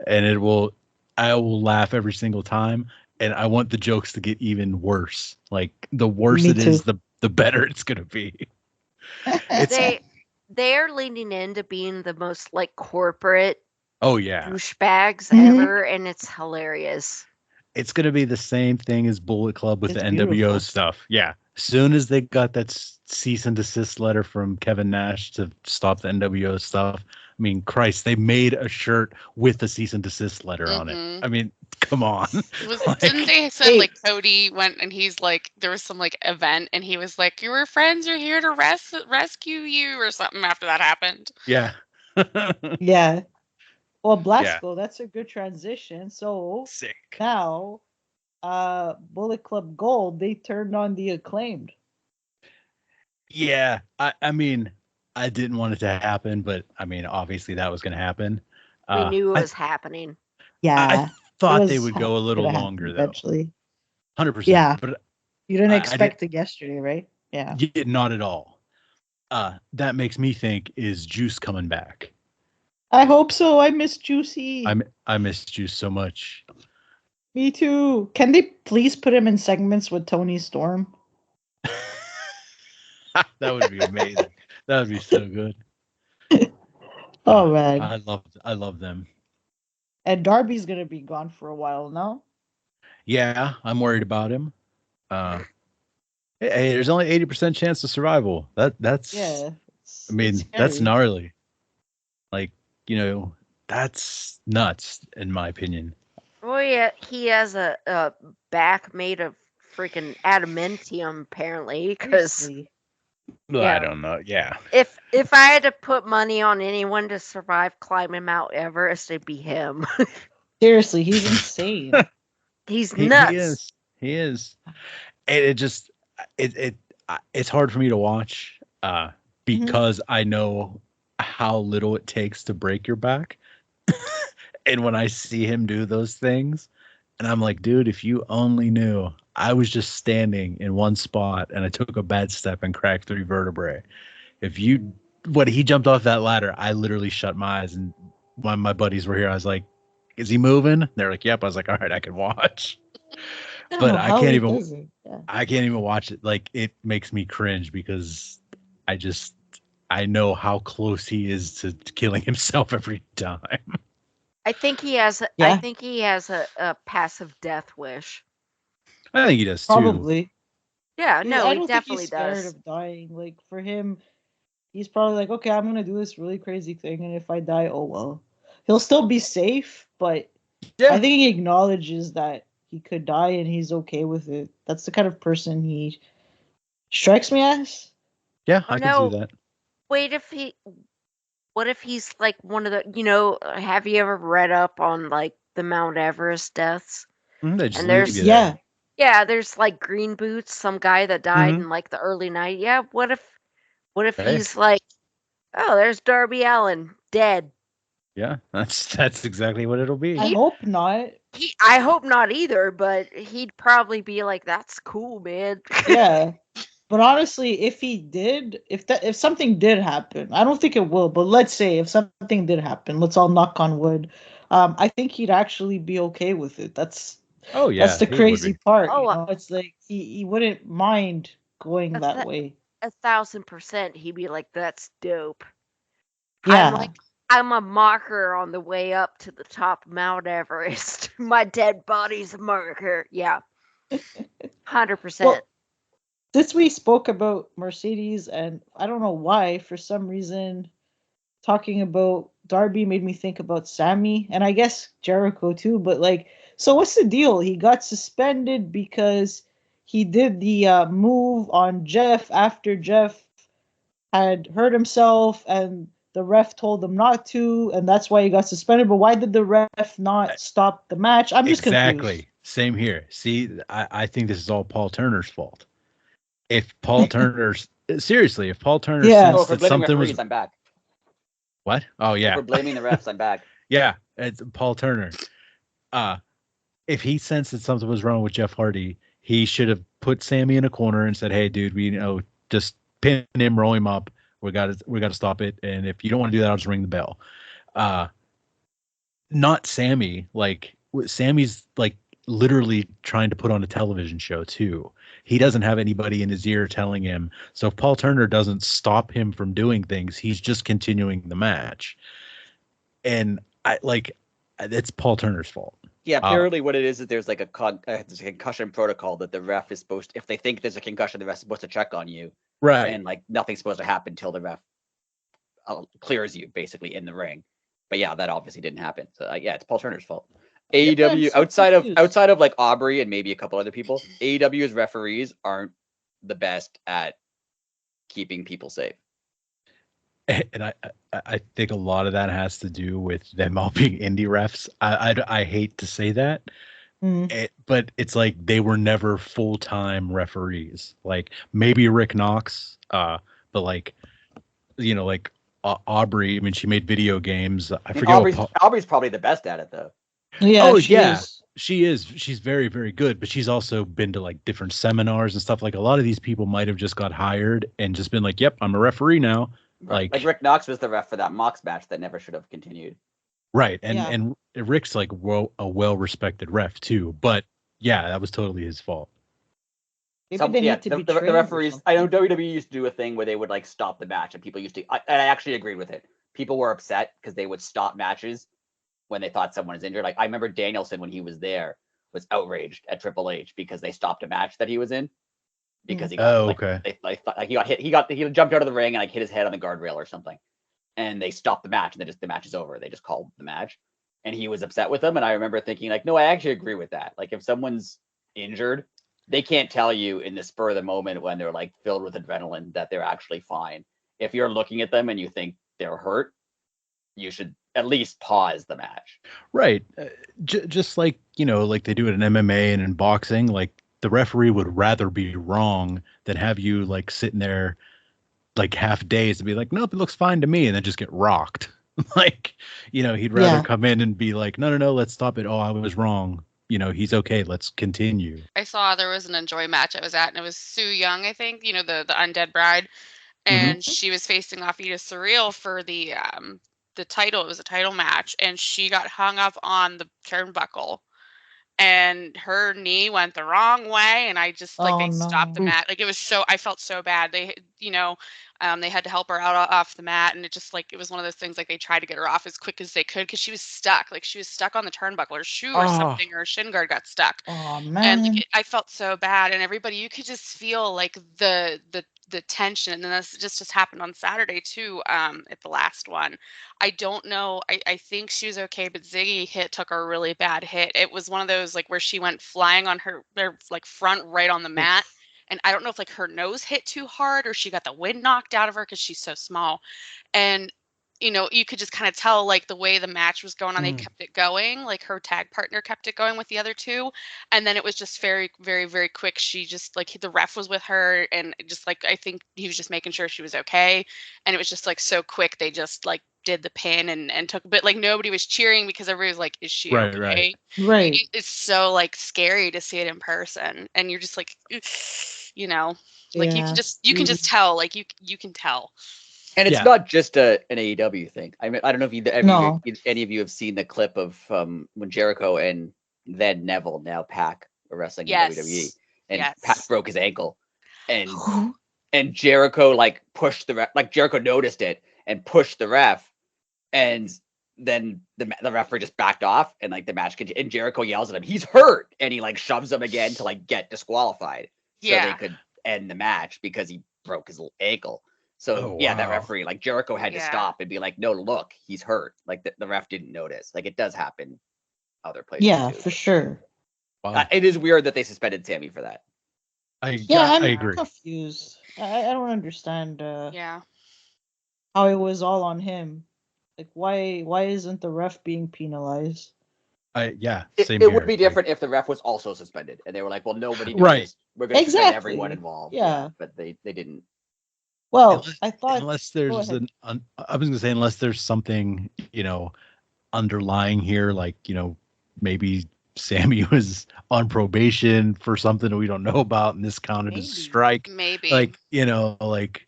and I will laugh every single time. And I want the jokes to get even worse. Like the worse Me it is, too. the better it's gonna be. They're leaning into being the most like corporate Oh yeah, douchebags Mhm. ever, and it's hilarious. it's gonna be the same thing as Bullet Club with It's the NWO beautiful. stuff. Yeah, as soon as they got that cease and desist letter from Kevin Nash to stop the NWO stuff, I mean, Christ, they made a shirt with a cease and desist letter on it. Mhm. I mean, come on. Didn't they say like Cody went and he's like there was some like event and he was like, your friends are here to rescue you or something after that happened. Yeah. Yeah. Well, Blasco, that's a good transition. So Sick. now, Bullet Club Gold, they turned on the Acclaimed. Yeah, I mean, I didn't want it to happen, but I mean, obviously that was going to happen. We knew it was happening. Yeah. I thought it they was would go a little gonna happen longer though. eventually. 100%. Yeah. But You didn't I expect it yesterday, right? Yeah. yeah, not at all. That makes me think, is Juice coming back? I hope so. I miss Juicy. I miss Juice so much. Me too. Can they please put him in segments with Tony Storm? That would be amazing. That would be so good. Oh man. I love them. And Darby's gonna be gone for a while now. Yeah, I'm worried about him. Hey, there's only 80% chance of survival. That's Yeah. I mean, that's gnarly. Like, that's nuts in my opinion. Well, yeah, he has a back made of freaking adamantium, apparently. Because Seriously. Yeah. I don't know. Yeah. if I had to put money on anyone to survive climbing Mount Everest, it'd be him. Seriously, he's insane. He's nuts. He is. And it just it's hard for me to watch because I know how little it takes to break your back. And when I see him do those things, and I'm like, dude, if you only knew, I was just standing in one spot and I took a bad step and cracked 3 vertebrae. When he jumped off that ladder, I literally shut my eyes, and when my buddies were here, I was like, is he moving? They're like, yep. I was like, all right, I can watch. don't But know I how can't he even does it. Yeah. I can't even watch it. Like it makes me cringe because I know how close he is to killing himself every time. I think he has. I Yeah. think he has a passive death wish. I think he does too. Probably. Yeah, no, I he don't think he's definitely scared does. of dying. Like for him, he's probably like, okay, I'm gonna do this really crazy thing, and if I die, oh well. He'll still be safe, but Yeah. I think he acknowledges that he could die and he's okay with it. That's the kind of person he strikes me as. Yeah, Oh I can see no! that. Wait, what if he's like one of the? Have you ever read up on like the Mount Everest deaths? They just And leave there's you there. Yeah. there's like Green Boots, some guy that died Mhm. in like the early night. Yeah, what if Hey. he's like, oh, there's Darby Allin dead. Yeah, that's exactly what it'll be. I He hope not. I hope not either, but he'd probably be like, that's cool, man. Yeah. But honestly, if he did, if something did happen, I don't think it will, but let's say if something did happen, let's all knock on wood. I think he'd actually be okay with it. Oh That's yeah, the he would crazy be. part, Oh, It's like he wouldn't mind going a, that th- way. 1,000%, he'd be like, that's dope. Yeah. I'm a marker on the way up to the top of Mount Everest. My dead body's a marker. Yeah, 100%. Well, since we spoke about Mercedes, and I don't know why, for some reason, talking about Darby made me think about Sammy, and I guess Jericho too. But like, so what's the deal? He got suspended because he did the move on Jeff after Jeff had hurt himself, and the ref told him not to, and that's why he got suspended. But why did the ref not stop the match? I'm just confused. Exactly. Same here. See, I think this is all Paul Turner's fault. If Paul Turner's seriously, if Paul Turner Yeah. Oh, sensed if we're that blaming something was referees, I'm back. what? Oh If yeah, we're blaming the refs, I'm back. yeah. It's Paul Turner. If he sensed that something was wrong with Jeff Hardy, he should have put Sammy in a corner and said, "Hey, dude, just pin him, roll him up. We got to stop it. And if you don't want to do that, I'll just ring the bell." Uh, not Sammy. Like Sammy's like literally trying to put on a television show too. He doesn't have anybody in his ear telling him. So if Paul Turner doesn't stop him from doing things, he's just continuing the match. And it's Paul Turner's fault. Yeah, purely what it is there's like there's a concussion protocol that the ref is supposed to, if they think there's a concussion, the ref is supposed to check on you. Right. And like nothing's supposed to happen until the ref clears you basically in the ring. But yeah, that obviously didn't happen. So yeah, it's Paul Turner's fault. AEW so outside confused. of like Aubrey and maybe a couple other people, AEW's referees aren't the best at keeping people safe. And I think a lot of that has to do with them all being indie refs. I hate to say that, but it's like they were never full-time referees. Like maybe Rick Knox, but like like Aubrey. I mean, she made video games. I forget Aubrey's probably the best at it though. Yeah, oh she yeah, is. she is. She's very very good. But she's also been to like different seminars and stuff. Like a lot of these people might have just got hired and just been like, "Yep, I'm a referee now." Right. Like Rick Knox was the ref for that Mox match that never should have continued. Right. And Rick's like a well-respected ref too, but yeah, that was totally his fault. Maybe they need to be the trained or referees. I know something. WWE used to do a thing where they would like stop the match, and people used to. And I actually agreed with it. People were upset because they would stop matches when they thought someone was injured. Like I remember Danielson when he was there was outraged at Triple H because they stopped a match that he was in because he got okay. he got hit. He jumped out of the ring and like hit his head on the guardrail or something, and they stopped the match, and then the match is over. They just called the match, and he was upset with them. And I remember thinking like, no, I actually agree with that. Like if someone's injured, they can't tell you in the spur of the moment when they're like filled with adrenaline that they're actually fine. If you're looking at them and you think they're hurt, you should at least pause the match. Right. Just like, like they do it in MMA and in boxing, like the referee would rather be wrong than have you like sitting there like half dazed and be like, nope, it looks fine to me. And then just get rocked. Like, he'd rather come in and be like, no, let's stop it. Oh, I was wrong. He's okay. Let's continue. I saw there was an Enjoy match I was at, and it was Sue Young, I think, the Undead Bride, and she was facing off Ida Surreal for the title. It was a title match, and she got hung up on the turnbuckle, and her knee went the wrong way, and I just like Oh they stopped the no. mat. Like it was so I felt so bad. They they had to help her out off the mat, and it just like it was one of those things like they tried to get her off as quick as they could because she was stuck. Like she was stuck on the turnbuckle, her shoe or Oh, something, or her shin guard got stuck. Oh And like man. I felt so bad, and everybody, you could just feel like the tension, and this just happened on Saturday too. At the last one, I don't know. I think she was okay, but Ziggy took a really bad hit. It was one of those like where she went flying on her like front right on the mat, Oof. and I don't know if like her nose hit too hard or she got the wind knocked out of her because she's so small. And you could just kind of tell like the way the match was going on, they Mm. kept it going, like her tag partner kept it going with the other two, and then it was just very, very, very quick. She just like the ref was with her, and just like I think he was just making sure she was okay, and it was just like so quick. They just like did the pin and took, but like nobody was cheering because everybody was like, "Is she right, right. okay?" Right. It's so like scary to see it in person, and you're just like, like you can Yeah. just tell, like you can tell. And it's Yeah. not just an AEW thing. I mean, I don't know if No. any of you have seen the clip of when Jericho and then Neville, now Pac, are wrestling in WWE, Yes. and Pac Yes. broke his ankle, and and Jericho like pushed the ref, like Jericho noticed it and pushed the ref, and then the referee just backed off, and like the match continued, and Jericho yells at him, "He's hurt," and he like shoves him again to like get disqualified, so they Yeah. could end the match because he broke his ankle. So Oh, yeah, that wow. referee, like Jericho had to Yeah. stop and be like, "No, look, he's hurt." Like the ref didn't notice. Like it does happen other places Yeah, too. for sure. Wow. It is weird that they suspended Sammy for that. Yeah, I I'm agree. confused. I don't understand Yeah. how it was all on him. Like why isn't the ref being penalized? Yeah, It, same it here. would be Like, different if the ref was also suspended, and they were like, "Well, nobody right. noticed. We're going to suspend everyone Exactly. involved." Yeah. But they didn't. Well, Unless, I thought unless go there's ahead. I was gonna say unless there's something underlying here, like maybe Sammy was on probation for something that we don't know about, and this counted as a Maybe. strike. Maybe. Like like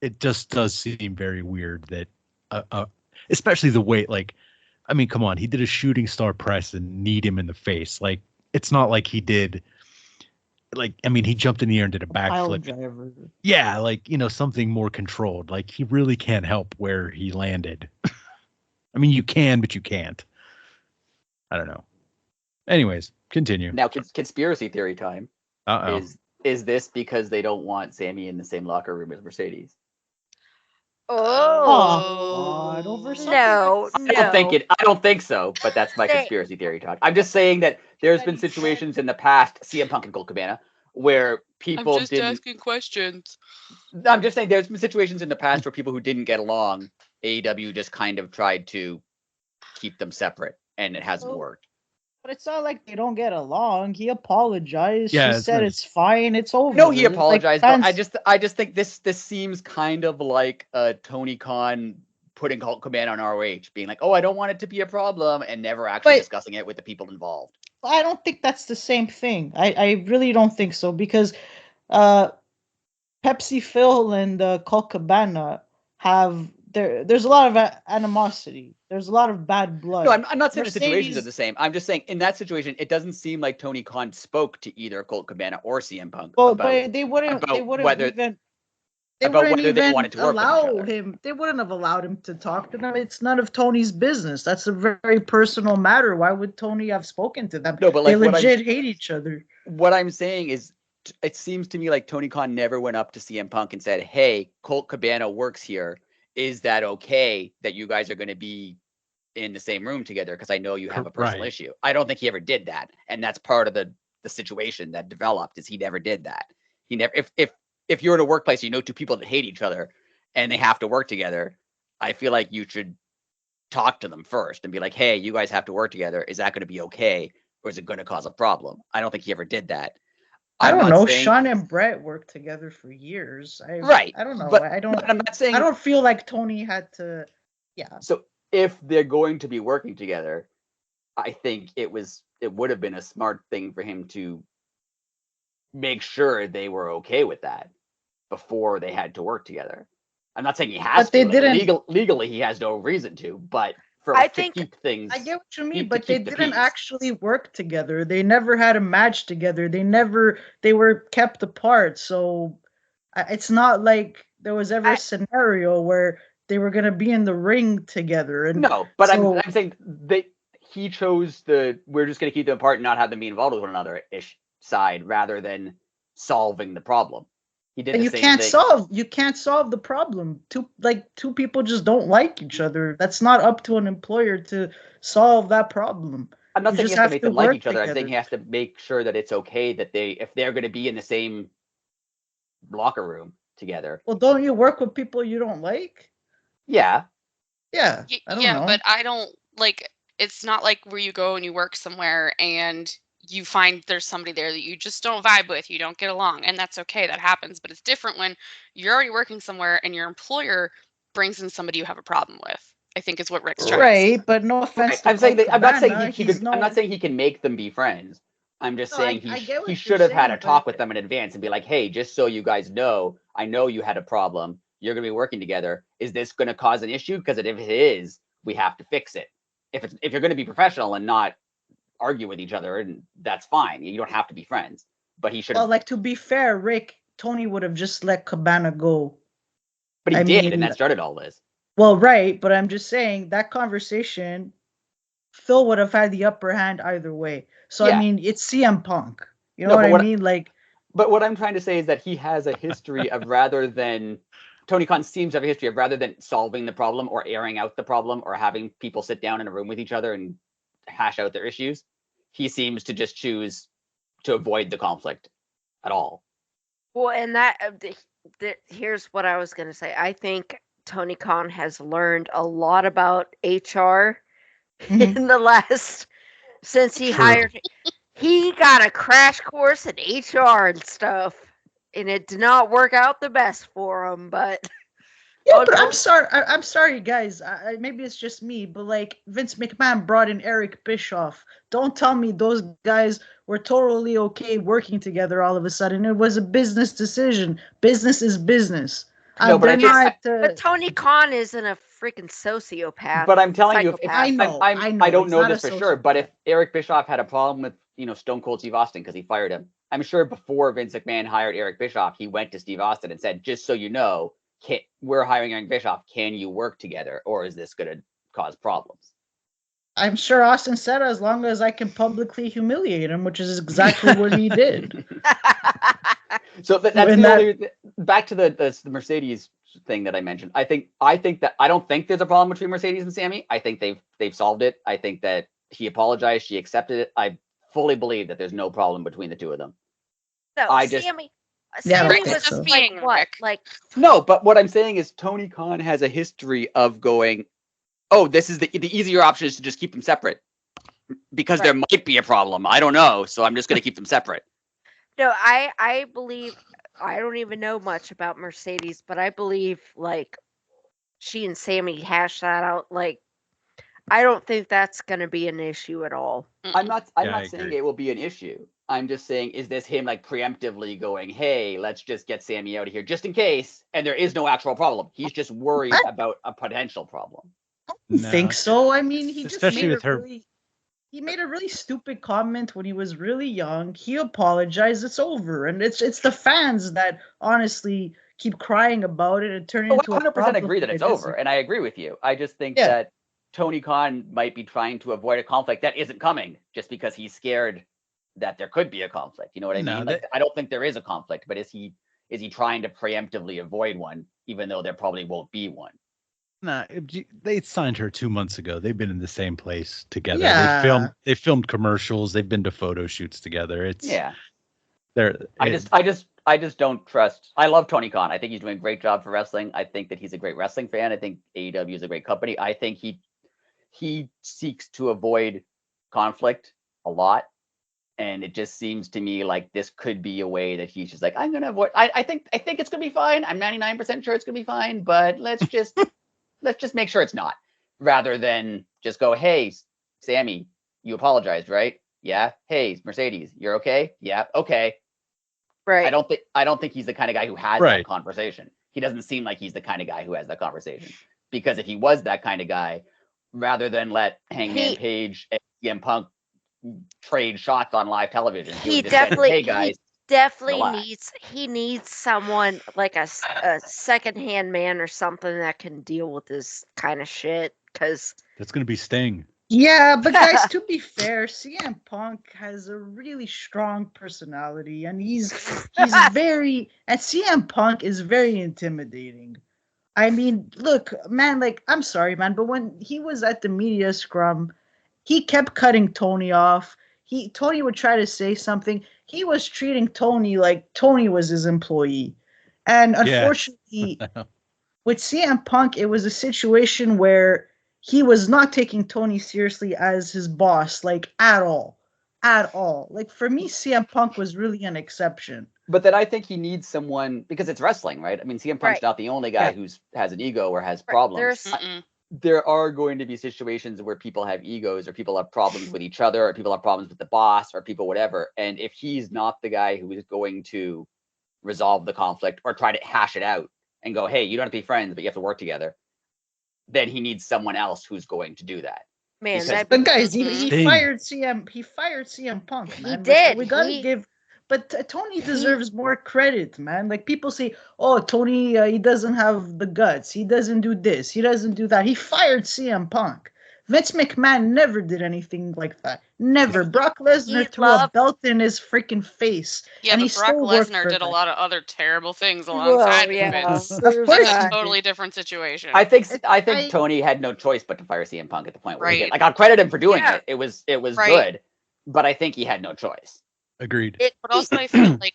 it just does seem very weird that, especially the way I mean, come on, he did a shooting star press and kneed him in the face. Like it's not like he did. Like I mean, he jumped in the air and did a A pile backflip. driver. Yeah, like something more controlled. Like he really can't help where he landed. I mean, you can, but you can't. I don't know. Anyways, continue. Now, conspiracy theory time. Uh-oh. Is this because they don't want Sammy in the same locker room as Mercedes? Oh God, over something No, like I don't think no. it. I don't think so. But that's my They- conspiracy theory talk. I'm just saying that there's that been he said- situations in the past, CM Punk and Colt Cabana, where people I'm just didn't. asking questions. I'm just saying there's been situations in the past where people who didn't get along, AEW just kind of tried to keep them separate, and it hasn't Well, worked. But it's not like they don't get along. He apologized. Yeah, She it's said nice. it's fine. It's over. No, he Like, apologized, but fans- I just think this seems kind of like Tony Khan putting Colt Cabana on ROH, being like, "Oh, I don't want it to be a problem," and never actually But- discussing it with the people involved. I don't think that's the same thing. I really don't think so because uh, Pepsi Phil and Colt Cabana have there's a lot of animosity. There's a lot of bad blood. No, I'm not saying the situations are Mercedes- the same. I'm just saying in that situation, it doesn't seem like Tony Khan spoke to either Colt Cabana or CM Punk Well, about but they wouldn't about whether even allow work with each other. him. They wouldn't have allowed him to talk to them. It's none of Tony's business. That's a very personal matter. Why would Tony have spoken to them? No, but They like legit hate each other. what I'm saying is, it seems to me like Tony Khan never went up to CM Punk and said, "Hey, Colt Cabana works here. Is that okay that you guys are going to be in the same room together? Because I know you have a personal Right. issue." I don't think he ever did that, and that's part of the situation that developed. Is he never did that? He never. If you're in a workplace, two people that hate each other, and they have to work together. I feel like you should talk to them first and be like, "Hey, you guys have to work together. Is that going to be okay, or is it going to cause a problem?" I don't think he ever did that. I I'm don't not know. saying- Sean and Brett worked together for years. Right, I don't know. but I don't. but I'm not saying. I don't feel like Tony had to. Yeah. So if they're going to be working together, I think it would have been a smart thing for him to make sure they were okay with that before they had to work together. I'm not saying he has But they to. Like, didn't- legally, he has no reason to. But I to think- keep things. I get what you mean, to but they keep the didn't peace. actually work together. They never had a match together. They were kept apart. So it's not like there was ever a scenario where they were gonna be in the ring together. And No, but so- I'm saying he chose we're just gonna keep them apart and not have them be involved with one another ish side rather than solving the problem. He did and the you same can't thing. you can't solve the problem. Two people just don't like each other. That's not up to an employer to solve that problem. I'm not You saying he just has to have make to them like work each other. I'm saying together. he has to make sure that it's okay that if they're going to be in the same locker room together. Well, don't you work with people you don't like? Yeah. Yeah, I don't know. But I don't like. It's not like where you go and you work somewhere and you find there's somebody there that you just don't vibe with, you don't get along, and that's okay. That happens. But it's different when you're already working somewhere and your employer brings in somebody you have a problem with. I think is what Rick's trying to say. Right, but no offense Right. to I'm saying Colt I'm not saying Cabana, he he's could. I'm not saying he can make them be friends. I'm just No, saying I get what he you're should have had saying, a talk but- with them in advance and be like, hey, just so you guys know, I know you had a problem. You're going to be working together. Is this going to cause an issue? Because if it is, we have to fix it. If you're going to be professional and not argue with each other, and that's fine. You don't have to be friends. But he should have. Well, like, to be fair, Tony would have just let Cabana go. But he I did, mean- and that started all this. Well, right, but I'm just saying that conversation, Phil would have had the upper hand either way. So Yeah. I mean, it's CM Punk. You know No, what but I what- mean? Like, But what I'm trying to say is that he has a history of rather than Tony Khan seems to have a history of rather than solving the problem or airing out the problem or having people sit down in a room with each other and hash out their issues, he seems to just choose to avoid the conflict at all. Well, and here's what I was going to say. I think Tony Khan has learned a lot about HR Mhm. in the last since he True. hired. He got a crash course in HR and stuff, and it did not work out the best for him. But yeah, but I'm sorry. I'm sorry, guys. Maybe it's just me, but like Vince McMahon brought in Eric Bischoff. Don't tell me those guys were totally okay working together all of a sudden. It was a business decision. Business is business. No, but they're I think- not. but Tony Khan isn't a freaking sociopath. But I'm telling you, if psychopath. I know, I know, I don't he's know not this a for sure, but if sociopath. Eric Bischoff had a problem with Stone Cold Steve Austin because he fired him, I'm sure before Vince McMahon hired Eric Bischoff, he went to Steve Austin and said, just so you know, we're hiring Eric Bischoff. Can you work together, or is this going to cause problems? I'm sure Austin said as long as I can publicly humiliate him, which is exactly what he did. So that's And the only back to the Mercedes thing that I mentioned. I think that I don't think there's a problem between Mercedes and Sammy. I think they've solved it. I think that he apologized, she accepted it. I fully believe that there's no problem between the two of them. No, I just- Sammy. Yeah, Sammy Rick was is just like being what? Rick. Like No, but what I'm saying is Tony Khan has a history of going, oh, this is the easier option is to just keep them separate because there might be a problem. I don't know, so I'm just going to keep them separate. no, I believe I don't even know much about Mercedes, but I believe like she and Sammy hashed that out. Like I don't think that's going to be an issue at all. I'm not I saying agree. it will be an issue. I'm just saying, is this him like preemptively going, hey, let's just get Sammy out of here just in case, and there is no actual problem. He's just worried about a potential problem. No. Think so? I mean, he just Especially made with her- he made a really stupid comment when he was really young. He apologized. It's over, and it's the fans that honestly keep crying about it and turn it Oh, into I a 100% problem agree that it it's isn't. over, and I agree with you. I just think Yeah. that Tony Khan might be trying to avoid a conflict that isn't coming just because he's scared that there could be a conflict. You know what I No, mean? Like, I don't think there is a conflict, but is he trying to preemptively avoid one, even though there probably won't be one? Nah, they signed her 2 months ago. They've been in the same place together. Yeah. They filmed commercials. They've been to photo shoots together. It's Yeah. I I just don't trust. I love Tony Khan. I think he's doing a great job for wrestling. I think that he's a great wrestling fan. I think AEW is a great company. I think he seeks to avoid conflict a lot. And it just seems to me like this could be a way that he's just like, I'm gonna avoid. I think it's gonna be fine. I'm 99% sure it's gonna be fine, but let's just make sure it's not. Rather than just go, hey, Sammy, you apologized, right? Yeah. Hey, Mercedes, you're okay? Yeah. Okay. Right. I don't think he's the kind of guy who has Right. that conversation. He doesn't seem like he's the kind of guy who has that conversation. Because if he was that kind of guy, rather than let Hangman Page and CM Punk trade shots on live television. He just said, definitely, hey guys, he needs someone like a second-hand man or something that can deal with this kind of shit. Because That's going to be Sting. Yeah, but guys, to be fair, CM Punk has a really strong personality, and he's very, and CM Punk is very intimidating. I mean, look, man, like, I'm sorry, man, but when he was at the media scrum, he kept cutting Tony off. Tony would try to say something. He was treating Tony like Tony was his employee. And unfortunately, with CM Punk, it was a situation where he was not taking Tony seriously as his boss, like, at all. At all. Like, for me, CM Punk was really an exception. But then I think he needs someone, because it's wrestling, right? I mean, CM Punk's not the only guy who has an ego or has problems. There are going to be situations where people have egos, or people have problems with each other, or people have problems with the boss, or people whatever. And if he's not the guy who is going to resolve the conflict or try to hash it out and go, hey, you don't have to be friends, but you have to work together, then he needs someone else who's going to do that. Man, but guys, he fired CM Punk, man. He did. We gotta give. But Tony deserves more credit, man. Like, people say, oh, Tony, he doesn't have the guts. He doesn't do this. He doesn't do that. He fired CM Punk. Vince McMahon never did anything like that. Never. Brock Lesnar threw a belt in his freaking face. Yeah, and but Brock Lesnar did a lot of other terrible things alongside Vince. Of course, it's a totally different situation. I think Tony had no choice but to fire CM Punk at the point where he did. Like, I'll credit him for doing it. It was good, but I think he had no choice. Agreed. But also, I feel like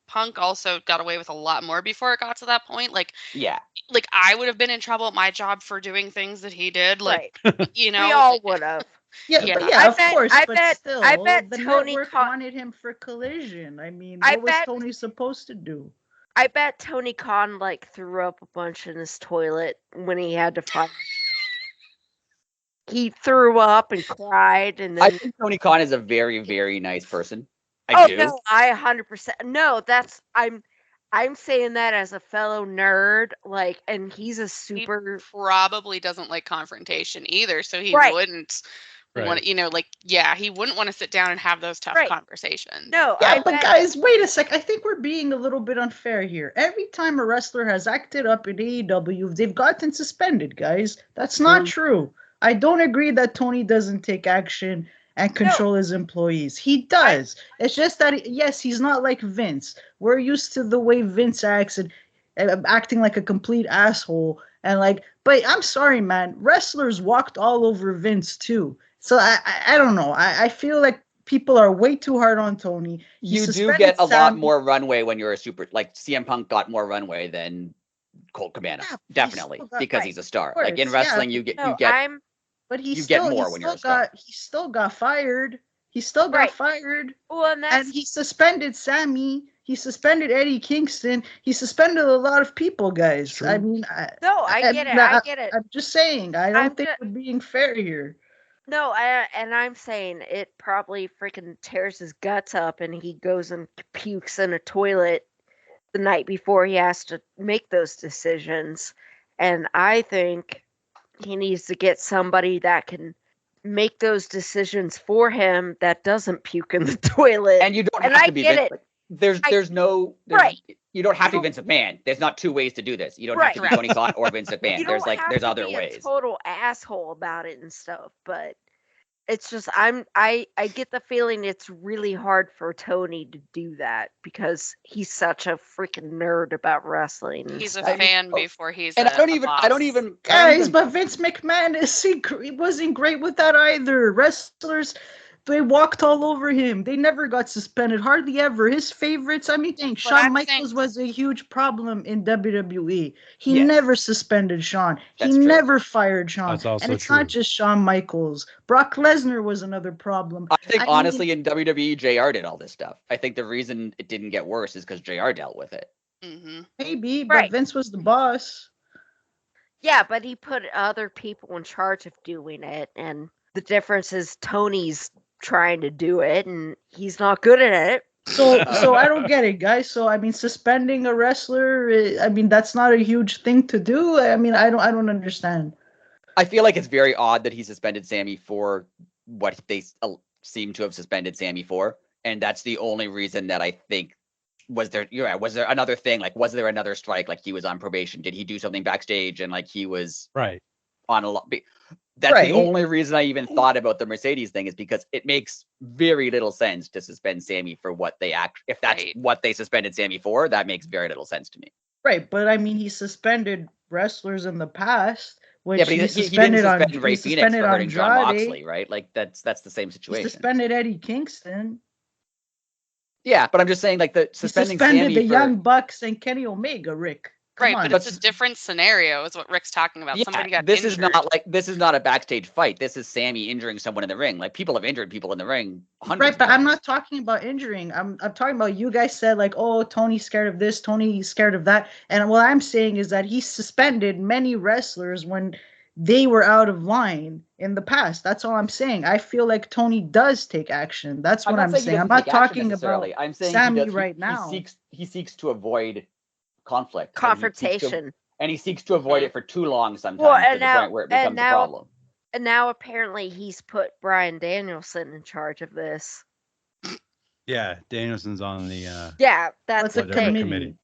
Punk also got away with a lot more before it got to that point. Like, like I would have been in trouble at my job for doing things that he did. Like, you know, we all would have. Of course. I bet Tony wanted him for Collision. I mean, what was Tony supposed to do? I bet Tony Khan threw up a bunch in his toilet when he had to fight. He threw up and cried, and then I think Tony Khan is a very, very nice person. I do. No, I 100%. No, I'm saying that as a fellow nerd, and he's a super. He probably doesn't like confrontation either, so he wouldn't want to, he wouldn't want to sit down and have those tough conversations. No, but guys, wait a sec. I think we're being a little bit unfair here. Every time a wrestler has acted up in AEW, they've gotten suspended, guys. That's not true. I don't agree that Tony doesn't take action and control his employees. He does. It's just that, yes, he's not like Vince. We're used to the way Vince acts and acting like a complete asshole. And but I'm sorry, man. Wrestlers walked all over Vince too. So I don't know. I feel like people are way too hard on Tony. You do get a lot more runway when you're a super. Like, CM Punk got more runway than Colt Cabana, definitely, because he's a star. Like, in wrestling, you get. But he get more when you're a star. He still got fired. He still got fired. Well, and he suspended Sammy. He suspended Eddie Kingston. He suspended a lot of people, guys. True. I mean, I get it. I get it. I'm just saying. I don't think we're being fair here. No, I'm saying it probably freaking tears his guts up, and he goes and pukes in a toilet the night before he has to make those decisions. And I think he needs to get somebody that can make those decisions for him that doesn't puke in the toilet. And you don't have to be Vince. You don't have to be Vince McMahon. There's not two ways to do this. You don't have to be Tony Khan or Vince McMahon. There's other ways. A total asshole about it and stuff, but it's just I get the feeling it's really hard for Tony to do that because he's such a freaking nerd about wrestling. He's a fan before he's. And I don't even guys, but Vince McMahon wasn't great with that either. Wrestlers, they walked all over him. They never got suspended, hardly ever. His favorites, Shawn Michaels was a huge problem in WWE. He never suspended Shawn. He never fired Shawn. That's also and it's true. not just Shawn Michaels. Brock Lesnar was another problem. I think honestly in WWE, JR did all this stuff. I think the reason it didn't get worse is because JR dealt with it. Mm-hmm. Maybe, but Vince was the boss. Yeah, but he put other people in charge of doing it, and the difference is Tony's trying to do it and he's not good at it. So I don't get it, guys. So suspending a wrestler, that's not a huge thing to do. I don't understand. I feel like it's very odd that he suspended Sammy for what they seem to have suspended Sammy for, and that's the only reason that I think. Was there another thing? Like, was there another strike? Like, he was on probation? Did he do something backstage and like he was Right. on a lot? That's Right. the only reason I even thought about the Mercedes thing, is because it makes very little sense to suspend Sammy for what they if that's Right. what they suspended Sammy for. That makes very little sense to me. Right, but I mean, he suspended wrestlers in the past, which Yeah, but he he didn't suspended on. suspend Ray He Phoenix suspended for hurting John Andrade. Moxley, right? Like that's the same He situation. suspended Eddie Kingston. Yeah, but I'm just saying, like, the He suspending suspended Sammy the for Young Bucks and Kenny Omega. Rick, come Right, on. but it's a different scenario, is what Rick's talking about. yeah, Somebody got this injured. this is not a backstage fight. This is Sammy injuring someone in the ring. Like, people have injured people in the ring hundreds Right, of but I'm times. not talking about injuring. I'm talking about, you guys said like, oh, Tony's scared of this, Tony's scared of that, and what I'm saying is that he suspended many wrestlers when they were out of line in the past. That's all I'm saying. I feel like Tony does take action. That's I'm what not I'm saying he saying. I'm doesn't not take action talking about necessarily. I'm saying Sammy he does, right now. He seeks to avoid conflict. Confrontation. And he seeks to avoid it for too long sometimes, Well, to and the now- point where it and becomes a now- problem. And now apparently he's put Bryan Danielson in charge of this. Yeah, Danielson's on the Yeah, that's What's the a whatever thing. committee?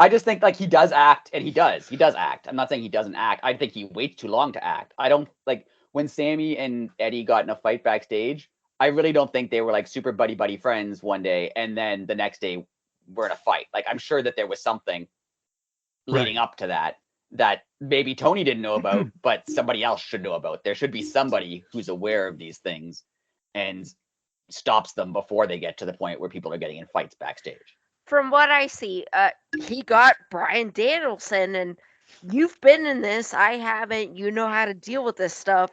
I just think, like, he does act, and he does act. I'm not saying he doesn't act. I think he waits too long to act. I don't, like, when Sammy and Eddie got in a fight backstage, I really don't think they were like super buddy friends one day, and then the next day we're in a fight. Like, I'm sure that there was something leading up to that maybe Tony didn't know about, but somebody else should know about. There should be somebody who's aware of these things and stops them before they get to the point where people are getting in fights backstage. From what I see, he got Bryan Danielson, and you've been in this. I haven't. You know how to deal with this stuff.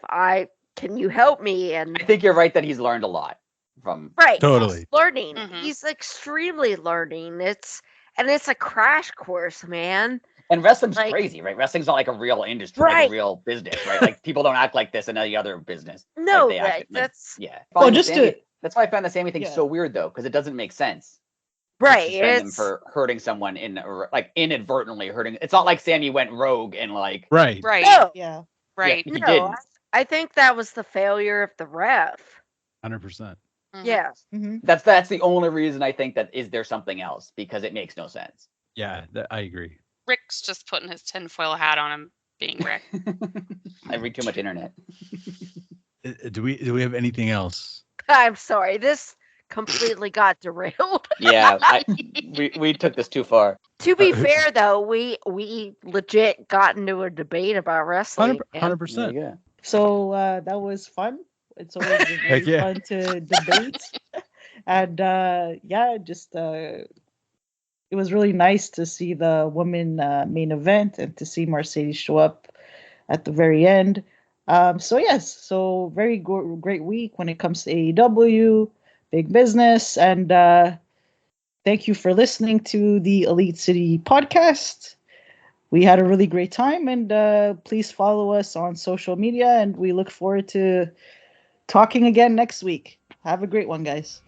Can you help me? And I think you're right that he's learned a lot from. right, Totally. he's learning. Mhm. He's extremely learning. It's a crash course, man. And wrestling's Like- crazy, right? Wrestling's not like a real industry, like Right. a real business, right? Like, people don't act like this in any other business. No, they act like- that's Yeah. Well, Find the just Sammy- to- that's why I found the Sammy thing Yeah. so weird, though, because it doesn't make sense. right. Suspend them It's for hurting someone like inadvertently hurting. It's not like Sammy went rogue and like. right. Right, no, Yeah. right. He no. didn't. I think that was the failure of the ref. 100%. Mhm. Yeah. Mm-hmm. That's the only reason I think that is there something else, because it makes no sense. Yeah, I agree. Rick's just putting his tinfoil hat on him, being Rick. I read too much internet. Do we have anything else? I'm sorry. This completely got derailed. Yeah, we took this too far. To be Uh, fair, though, we legit got into a debate about wrestling. and 100%. Yeah. So that was fun. It's always very Heck yeah. fun to debate. And yeah, just it was really nice to see the women main event and to see Mercedes show up at the very end. So yes, so very great week when it comes to AEW, big business, and thank you for listening to the Elite City podcast. We had a really great time, and please follow us on social media, and we look forward to talking again next week. Have a great one, guys.